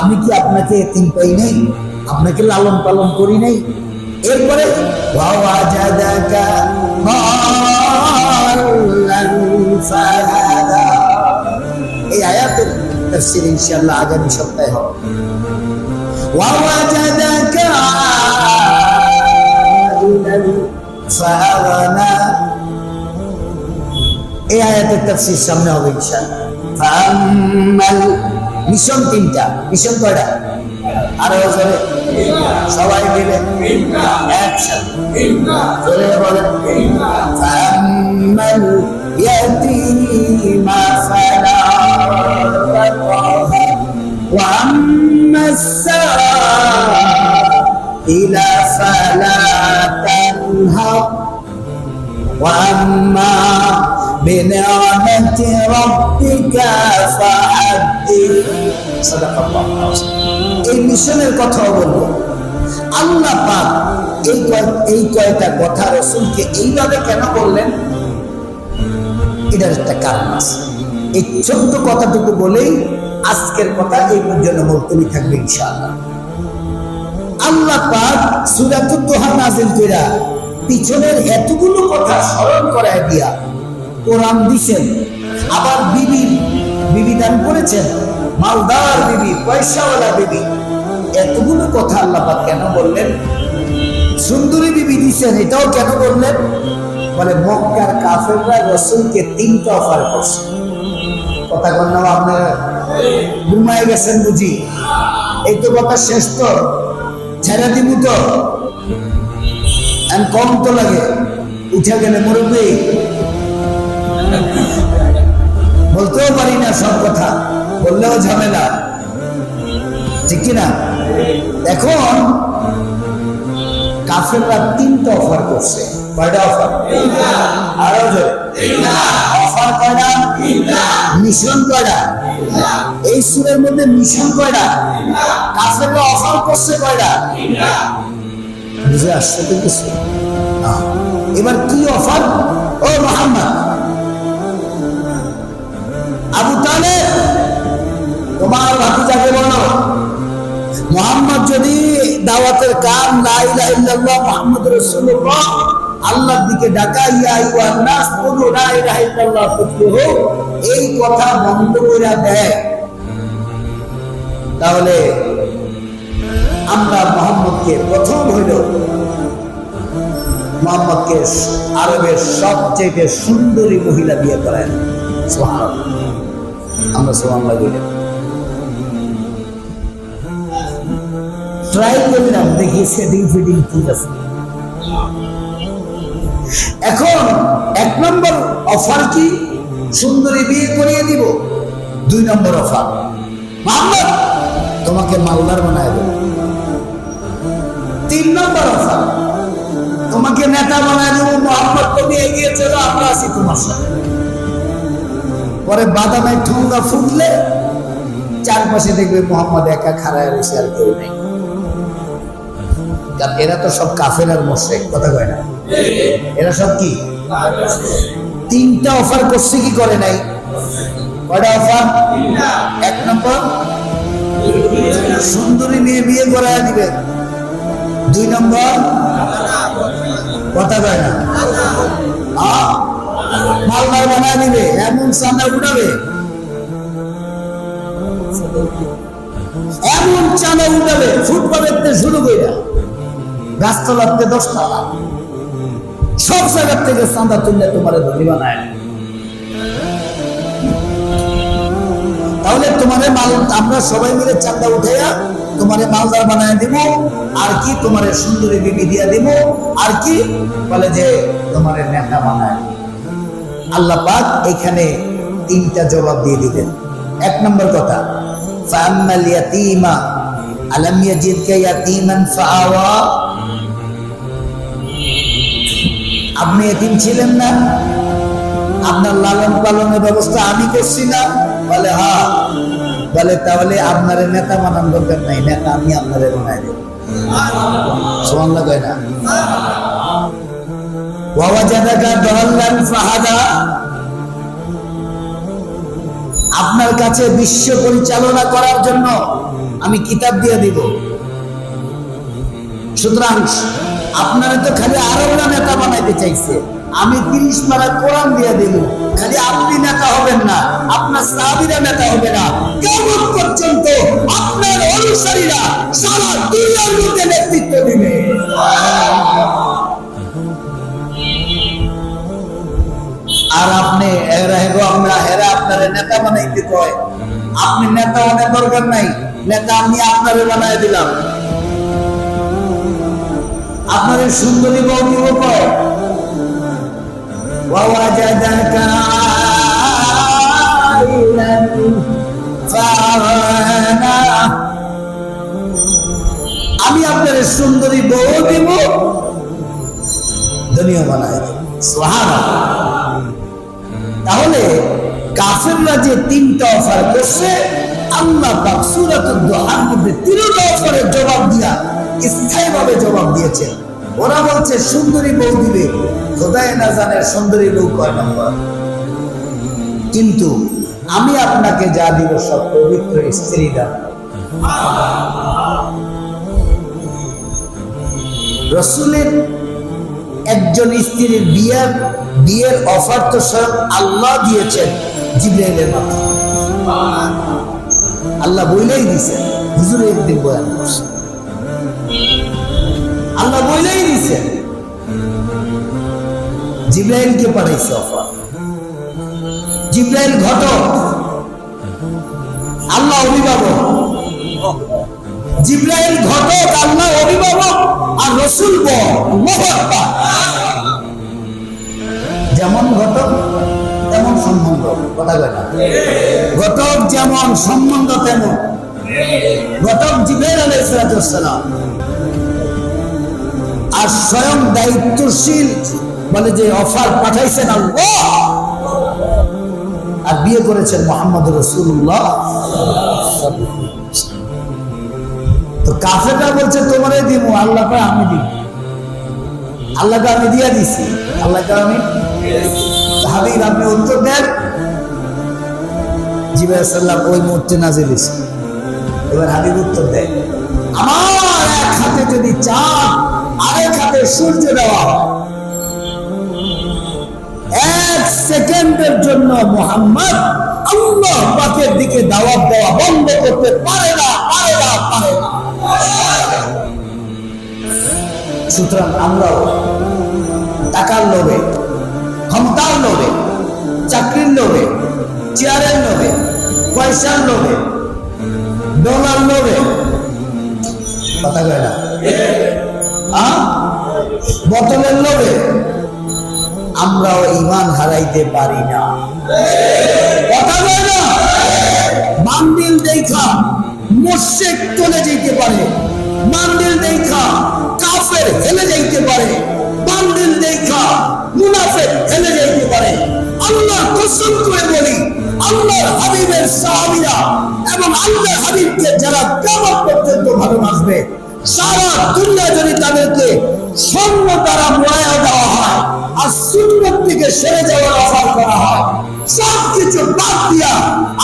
আমি কি আপনাকে এতিম পাই নাই? আপনাকে লালন পালন করি নাই? এরপরে ওয়াওয়াজাদাকা দাল্লান ফাহাদা। এই আয়াতের তাফসীর ইনশাআল্লাহ আগামী সপ্তাহে হবে। ওয়াওয়াজাদাকা আইলান ফাআগনা। এই আয়াতের তাফসীর সামনে হবে ইনশাআল্লাহ। ফাআম্মাল মিশন 3টা। মিশন কয়টা? আরো জোরে সবাই মিলে একসাথে জোরে বলেন। ফাআম্মাল ইয়াতীমা ফালা তাকহার ওয়া আম্মাস সাইলা ফালা তানহার ওয়া আম্মা বিনি'মাতি রাব্বিকা ফাহাদ্দিস। সাদাকাল্লাহ। এই মিশনের কথা বলবো। আল্লাহ পাক এই কয়টা কথা রাসূলকে এইভাবে কেন বললেন, এটার একটা কারণ আছে। এই ছোট্ট কথাটুকু বলেই আজকের কথা এই পর্যন্ত মুলতবি থাকবে ইনশাআল্লাহ। আল্লাহ পাক সূরাতুদ দুহা নাযিল কইরা পিছনের এতগুলো কথা স্মরণ করায় দিয়া কোরআন দিছেন, আবার বিবি দান করেছেন। মালদার বিবি, পয়সাওয়ালা বিবি। এতগুলো কথা আল্লাহ পাক কেন বললেন? সুন্দরী বিবি দিচ্ছেন, এটাও কেন বললেন? বলে মক্কার কাফেররা রাসূলকে 3টা অফার করছে। কথা বল না, আপনারা ঘুমায় গেছেন বুঝি? এই তো কথা শেষ, তো ছেড়ে দিব তো, কম তো লাগে। উঠে গেলে মুরব্বী বলতেও পারি না সব কথা, বললেও ঝামেলা, ঠিক কিনা? এখন কাফেররা 3টা অফার করছে। কয়টা অফার? আরো জোরে অফার কয়টা? মিশন কয়টা? এই সূরার মধ্যে মিশন কয়টা? কাফেররা অফার করছে কয়টা? বুঝে আসছে তো কিছু? এবার কি অফার? ও মুহাম্মদ, আবু তালেব, তোমার ভাতিজাকে বলো মুহাম্মদ যদি দাওয়াতের কাম লা ইলাহা ইল্লাল্লাহ মুহাম্মাদুর রাসূলুল্লাহ আল্লাহর দিকে ডাকা, ইয়া আইয়ুহান নাস কুলু লা ইলাহা ইল্লাল্লাহ তুফলিহু, এই কথা বন্ধ করে দেয়, তাহলে আমরা মুহাম্মদকে প্রথম হইল মুহাম্মদকে আরবের সবচেয়ে সুন্দরী মহিলা বিয়ে করায়। সুবহানাল্লাহ, আমরা সুবহানাল্লাহ বলি। ট্রাই করলাম, দেখি সেটিং ফিটিং ঠিক আছে। এখন 1 নম্বর অফার কি? সুন্দরী বিয়ে করিয়ে দিব। 2 নম্বর অফার, মুহাম্মদ তোমাকে মালদার বানায় দেব। 3 নম্বর অফার, তোমাকে নেতা বানায় দেব। মুহাম্মদ তুমি এগিয়ে চলো, আমরা আছি তোমার সাথে। পরে বাদামের ঠোঙ্গা ফুটলে চারপাশে দেখবে মুহাম্মদ একা খাড়ায় রয়েছে, আর কেউ নেই। এরা তো সব কাফের আর মুশরিক, কথা কয় না? এরা সব কি? 3টা অফার করছে কি করে নাই? কয়টা অফার? 1 নম্বর সুন্দরী মেয়ে বিয়ে করায় দিবে। 2 নম্বর কথা কয় না, মালদার বানায় দিবে, এমন চাঁদা উঠাবে, এমন চাঁদা উঠাবে ফুটপাতের শুরু করে গাছতলাতে 10 তলা, সব জায়গার থেকে চাঁদা তুললে তোমার ধনী বানায়। তাহলে তোমার মাল আমরা সবাই মিলে চাঁদা উঠাইয়া তোমারে মালদার বানায় দিব, আর কি তোমার সুন্দরী বিবি দিয়া দিব, আর কি বলে যে তোমার নেতা বানায়। আল্লাহ পাক এখানে 3টা জবাব দিয়ে দিলেন। 1 নম্বর কথা, ফাআম্মাল ইয়াতীমা আলাম ইয়াজিদকা ইয়াতীমান ফাআওয়া, আপনি এতিম ছিলেন না, আপনার লালন পালনের ব্যবস্থা আমি করছি না? বলে হ্যাঁ। বলে তাহলে আপনার নেতা বানান দরকার নাই, নেতা আমি আপনারে বানাই দেব। সুবহানাল্লাহ কয় না? ওয়া ওয়াজাদাকা দাল্লান ফাহাদা, আপনার কাছে বিশ্ব পরিচালনা করার জন্য আমি কিতাব দিয়ে দিব। সুতরাং আপনারা তো খালি আরবরা নেতা বানাইতে চাইছে, আমি 30 পারা কোরআন দিয়ে দেব। খালি আপনি নেতা হবেন না, আপনার সাহাবীরা নেতা হবে না, কিয়ামত পর্যন্ত আপনার অনুসারীরা সারা দুনিয়ার মধ্যে নেতৃত্ব দিবে। আর আপনি হেরা আপনার নেতা বানাইতে কয়, আপনি নেতা অনেক দরকার নাই, নেতা আমি আপনারে বানাই দিলাম। আপনার সুন্দরী বউ দিব কয়, ওয়া ওয়াজাদাকা আইলান ফাওয়ানা, আমি আপনার সুন্দরী বউ দিব, দুনিয়া বানাই দেব। সুবহানাল্লাহ। তাহলে কাফেররা যে 3টা অফার করছে, আল্লাহ পাক সূরাতুদ দুহার মধ্যে 3টা অফারের জবাব দিয়া স্থায়ীভাবে জবাব দিয়েছেন। ওরা বলছে সুন্দরী বউ দিবে, খোদায় না জানে সুন্দরী বউ কয় নম্বর। কিন্তু আমি আপনাকে যা দিব সব পবিত্র স্ত্রী দান। রাসূলের একজন স্ত্রীর বিয়ের অফার তো স্বয়ং আল্লাহ দিয়েছেন জিবরাইলের মাধ্যমে। আল্লাহ বইলেই দিছে, হুজুর একদিন বয়ান করছে, আল্লাহ বইলেই দিছে। জিব্রাইলকে পাঠাইছে অফার, জিব্রাইল ঘটক, আল্লাহ অভিভাবক। জিব্রাইল ঘটক, আল্লাহ অভিভাবক, আর রাসূল যেমন ঘটক তেমন সম্বন্ধ। কথা কয় না? ঘটক যেমন সম্বন্ধ তেমন। ঘটক জিব্রাইল আলাইহিস সালাম, আর স্বয়ং দায়িত্বশীল বলে যে অফার পাঠাইছেন আল্লাহ, আর বিয়ে করেছেন মুহাম্মদ রাসূলুল্লাহ। তো কাফেররা বলছে তোমারই দিব, আল্লাহ কয় আমি দিব। আল্লাহকে আমি দিয়া দিছি, আল্লাহকে আমি। হাবিব আপনি উত্তর দেন। জিবরাইল সাল্লাল্লাহু ওই মুহূর্তে নাজিল হইছে। এবার হাবিব উত্তর দেয়, আমার এক হাতে যদি চাঁদ আরেক হাতে সূর্য দেওয়া হয়, এক সেকেন্ডের জন্য মুহাম্মদ আল্লাহ পাকের দিকে দাওয়াত দেওয়া বন্ধ করতে পারে না, পারে না, পারে না। সুতরাং আমরাও টাকার লোভে, ক্ষমতার লোভে, চাকরির লোভে, চেয়ারের লোভে, পয়সার লোভে, ডলার লোভে, কথা কয় না, বোতলের লোভে আমরাও ঈমান হারাইতে পারি না। কথা কয় না? মান্দিল দেখা মুশরিক চলে যেতে পারে, মান্দিল দেখা কাফের হেলে যাইতে পারে, মান্দিল দেখা মুনাফিক হেলে যাইতে পারে। আল্লাহ কসম করে বলি, আল্লাহর হাবিবের সাহাবীরা এবং আল্লাহর হাবিবকে যারা কিয়ামত পর্যন্ত ভালোবাসবে, সারা দুনিয়া যদি তাদেরকে স্বর্ণ দ্বারা মোড়ায়া দেওয়া হয় আর সুন্নাত থেকে সরে যাওয়ার অফার করা হয়, সবকিছু বাদ দিয়া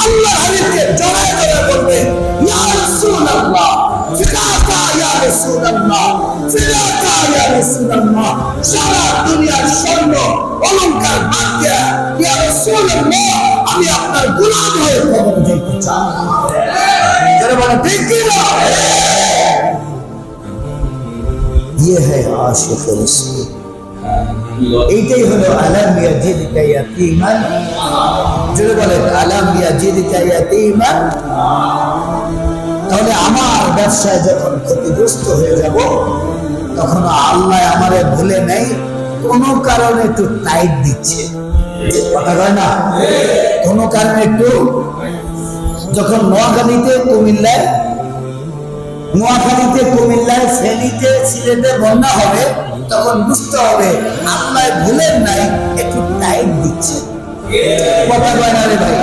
আল্লাহর হাবিবকে জড়ায় ধরে বলবে, ইয়া রাসূলুল্লাহ, ফিদাকা ইয়া রাসূলুল্লাহ, ফিদাকা ইয়া রাসূলুল্লাহ। সারা দুনিয়ার স্বর্ণ অলংকার বাদ দিয়া, ইয়া রাসূলুল্লাহ, আমি আপনার গোলাম হয়ে কবরে যেতে চাই। যারা বলে ঠিক কি না? ये है आशिक रसूल। এইটাই হলো আলাম ইয়াজিদকা ইয়াতীমান। যারা বলে আলাম ইয়াজিদকা ইয়াতীমান, তাহলে আমার ব্যবসায় যখন ক্ষতিগ্রস্ত হয়ে যাব, তখন আল্লাহ আমারে ভুলে নেই, কোনো কারণে একটু টাইট দিচ্ছে। কথা কয় না? কোনো কারণে একটু, যখন নোয়াখালীতে, কুমিল্লায়, ফেনীতে, সিলেটে বন্যা হবে, তখন বুঝতে হবে আল্লাহ ভুলেন নাই, একটু টাইট দিচ্ছে। কথা কয় না রে ভাই?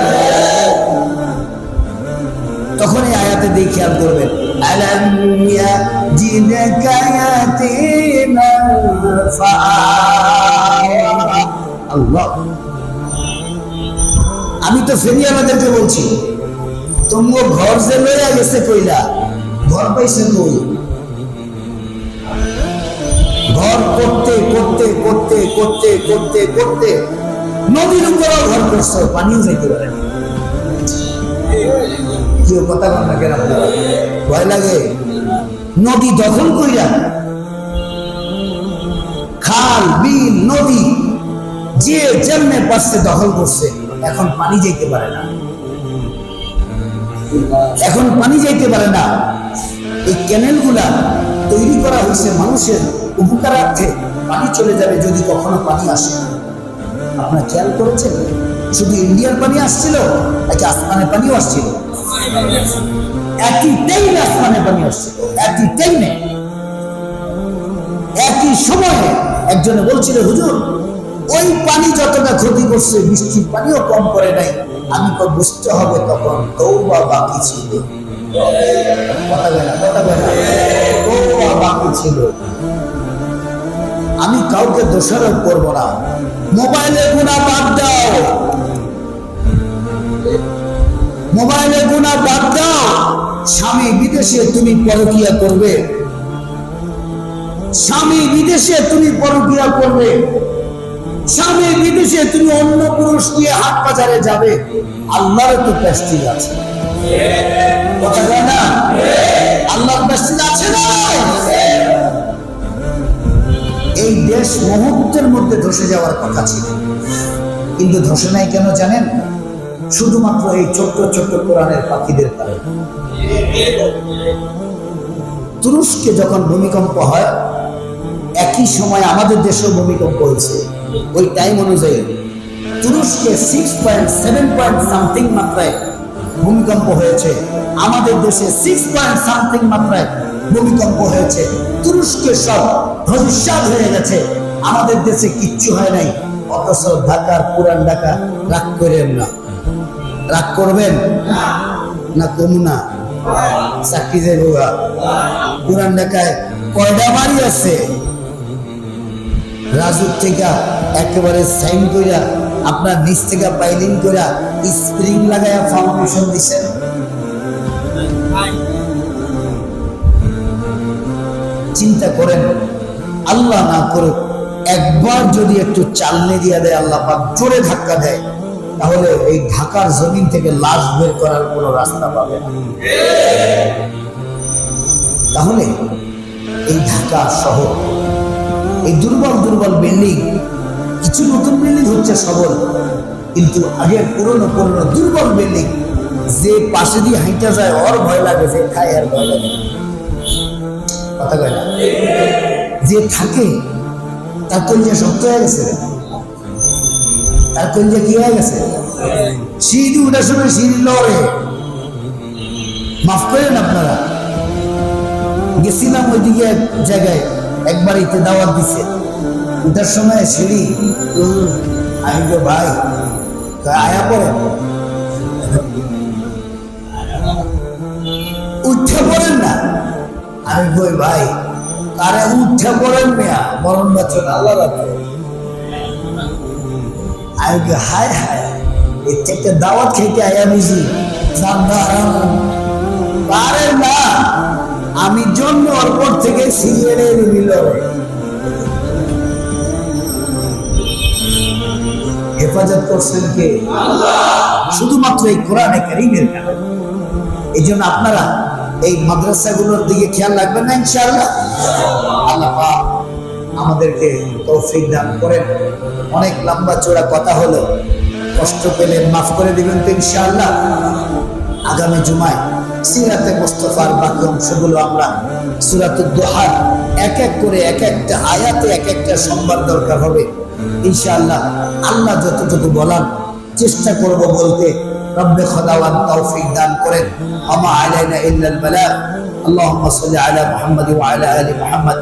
তখন এই আয়াতে দিয়ে খেয়াল করবেন, আলাম ইয়াজিদকা ইয়াতীমান ফাআওয়া। আল্লাহ, আমি তো ফেনী আমাদেরকে বলছি, তোমরা ঘর যে লইয়া গেছে কইলা, ঘর পাইছে কই? ঘর করতে করতে করতে করতে করতে করতে নদীর উপরেও ঘর করছো, পানিও যাইতে পারে না। কেউ কথা বল না কেন? ভয় লাগে? নদী দখল কইরা, খাল, বিল, নদী যে যেমনে পারছে দখল করছে, এখন পানি যাইতে পারে না, এখন পানি যাইতে পারে না। এই ক্যানেল গুলা তৈরি করা হয়েছে মানুষের উপকারার্থে, পানি চলে যাবে যদি কখনো পানি আসে। আপনারা খেয়াল করেছেন? শুধু ইন্ডিয়ার পানি আসছিল, নাকি আসমানের পানিও আসছিল? একই টাইমে আসমানের পানি আসছিল, একই টাইমে, একই সময়ে। একজনে বলছিল, হুজুর ওই পানি যতটা ক্ষতি করছে, বৃষ্টির পানিও কম করে নাই। আমি তো বুঝতে হবে তখন তওবা বাকি ছিল। কথা বলে না, কথা বলে না, তওবা বাকি ছিল। আমি কাউকে দোষারোপ করবো না। মোবাইলের গুনাহ বাদ দাও, মোবাইলের গুনাহ বাদ দাও। স্বামী বিদেশে, তুমি পরকিয়া করবে, স্বামী বিদেশে তুমি পরকিয়া করবে, স্বামী বিদেশে তুমি অন্য পুরুষ নিয়ে হাট বাজারে যাবে, আল্লাহর তো প্যাস্টিল আছে। কথা কয় না? আল্লাহর মসজিদ আছে না? এই দেশ মুহূর্তের মধ্যে ধসে যাওয়ার কথা ছিল, কিন্তু ধসে নাই কেন জানেন? শুধুমাত্র এই ছোট্ট ছোট্ট কোরআনের পাখিদের কারণে। তুরস্কে যখন ভূমিকম্প হয়, একই সময় আমাদের দেশেও ভূমিকম্প হয়েছে। ওই টাইম অনুযায়ী তুরস্কে 6.7 সামথিং মাত্রায় ভূমিকম্প হয়েছে, আমাদের দেশে 6 মাত্রায় ভূমিকম্প হয়েছে। তুরস্কে সব ধূলিসাৎ হয়ে গেছে, আমাদের দেশে কিচ্ছু হয় নাই। অথচ ঢাকার পুরান ঢাকা রাগ করেন না, রাগ করবেন না? কমুনা চাকরি যাইব। পুরান ঢাকায় কয়টা বাড়ি আছে? রাজুর থেকে একেবারে সাইন কইরা আপনার নিচ থেকে পাইলিং কইরা স্প্রিং লাগায়া ফাউন্ডেশন দিছেন। চিন্তা করেন, আল্লাহ না করুক একবার যদি একটু চালনে দিয়ে দেয়, আল্লাহ পাক জোরে ধাক্কা দেয়, তাহলে এই ঢাকার জমিন থেকে লাশ বের করার কোনো রাস্তা পাবে না। তাহলে এই ঢাকা শহর, এই দুর্বল দুর্বল বিল্ডিং, কিছু নতুন বিল্ডিং হচ্ছে সবল, কিন্তু আগের পুরনো পুরনো দুর্বল বিল্ডিং, যে পাশে দিয়ে হাইটা যায় ওর ভয় লাগে, যে খায় আর ভয় লাগে। কথা কয় না? যে থাকে তার কলিজা শক্ত হয়ে গেছে, তার কলিজা কি হয়ে গেছে? সিঁড়ি উঠার সময় সিঁড়ি লড়ে। মাফ করেন আপনারা, গেছিলাম ওইদিকে এক জায়গায়, একবার ইতে দাওয়াত দিছে, উঠার সময় সিঁড়ি, আমি তো ভাই আয়া পড়ে উঠে পড়েন না। আমি কই ভাই তারে উঠে পড়েন মেয়া, মরণ বাঁচন আল্লাহ রাখে। আমি কই হায় হায়, এর থেকে দাওয়াত খেতে আয়া বুঝি পারেন না। আমি জন্মের পর থেকে সিরিয়ালের মিল হেফাজত করছেন কে? শুধুমাত্র এই কোরআনে কারীমের কারণে। এই জন্য আপনারা এই মাদ্রাসাগুলোর দিকে খেয়াল রাখবেন না ইনশাআল্লাহ। আল্লাহ পাক আমাদেরকে তৌফিক দান করেন। অনেক লম্বা চওড়া কথা হলো, কষ্ট পেলে মাফ করে দিবেন তো ইনশাআল্লাহ। আগামী জুমায় সিরাতে মুস্তাফার বাকি অংশগুলো আমরা সূরাতুদ দুহা এক এক করে এক একটা আয়াতে এক একটা সংবাদ দরকার হবে ইনশাআল্লাহ। আল্লাহ যতটুকু বলার চেষ্টা করব বলতে, রব্বে খোদাওয়ান তৌফিক দান করেন। আমা আলাইনা ইল্লাল বালাগ। আল্লাহুম্মা সাল্লি আলা মুহাম্মাদ ওয়া আলা আলি মুহাম্মাদ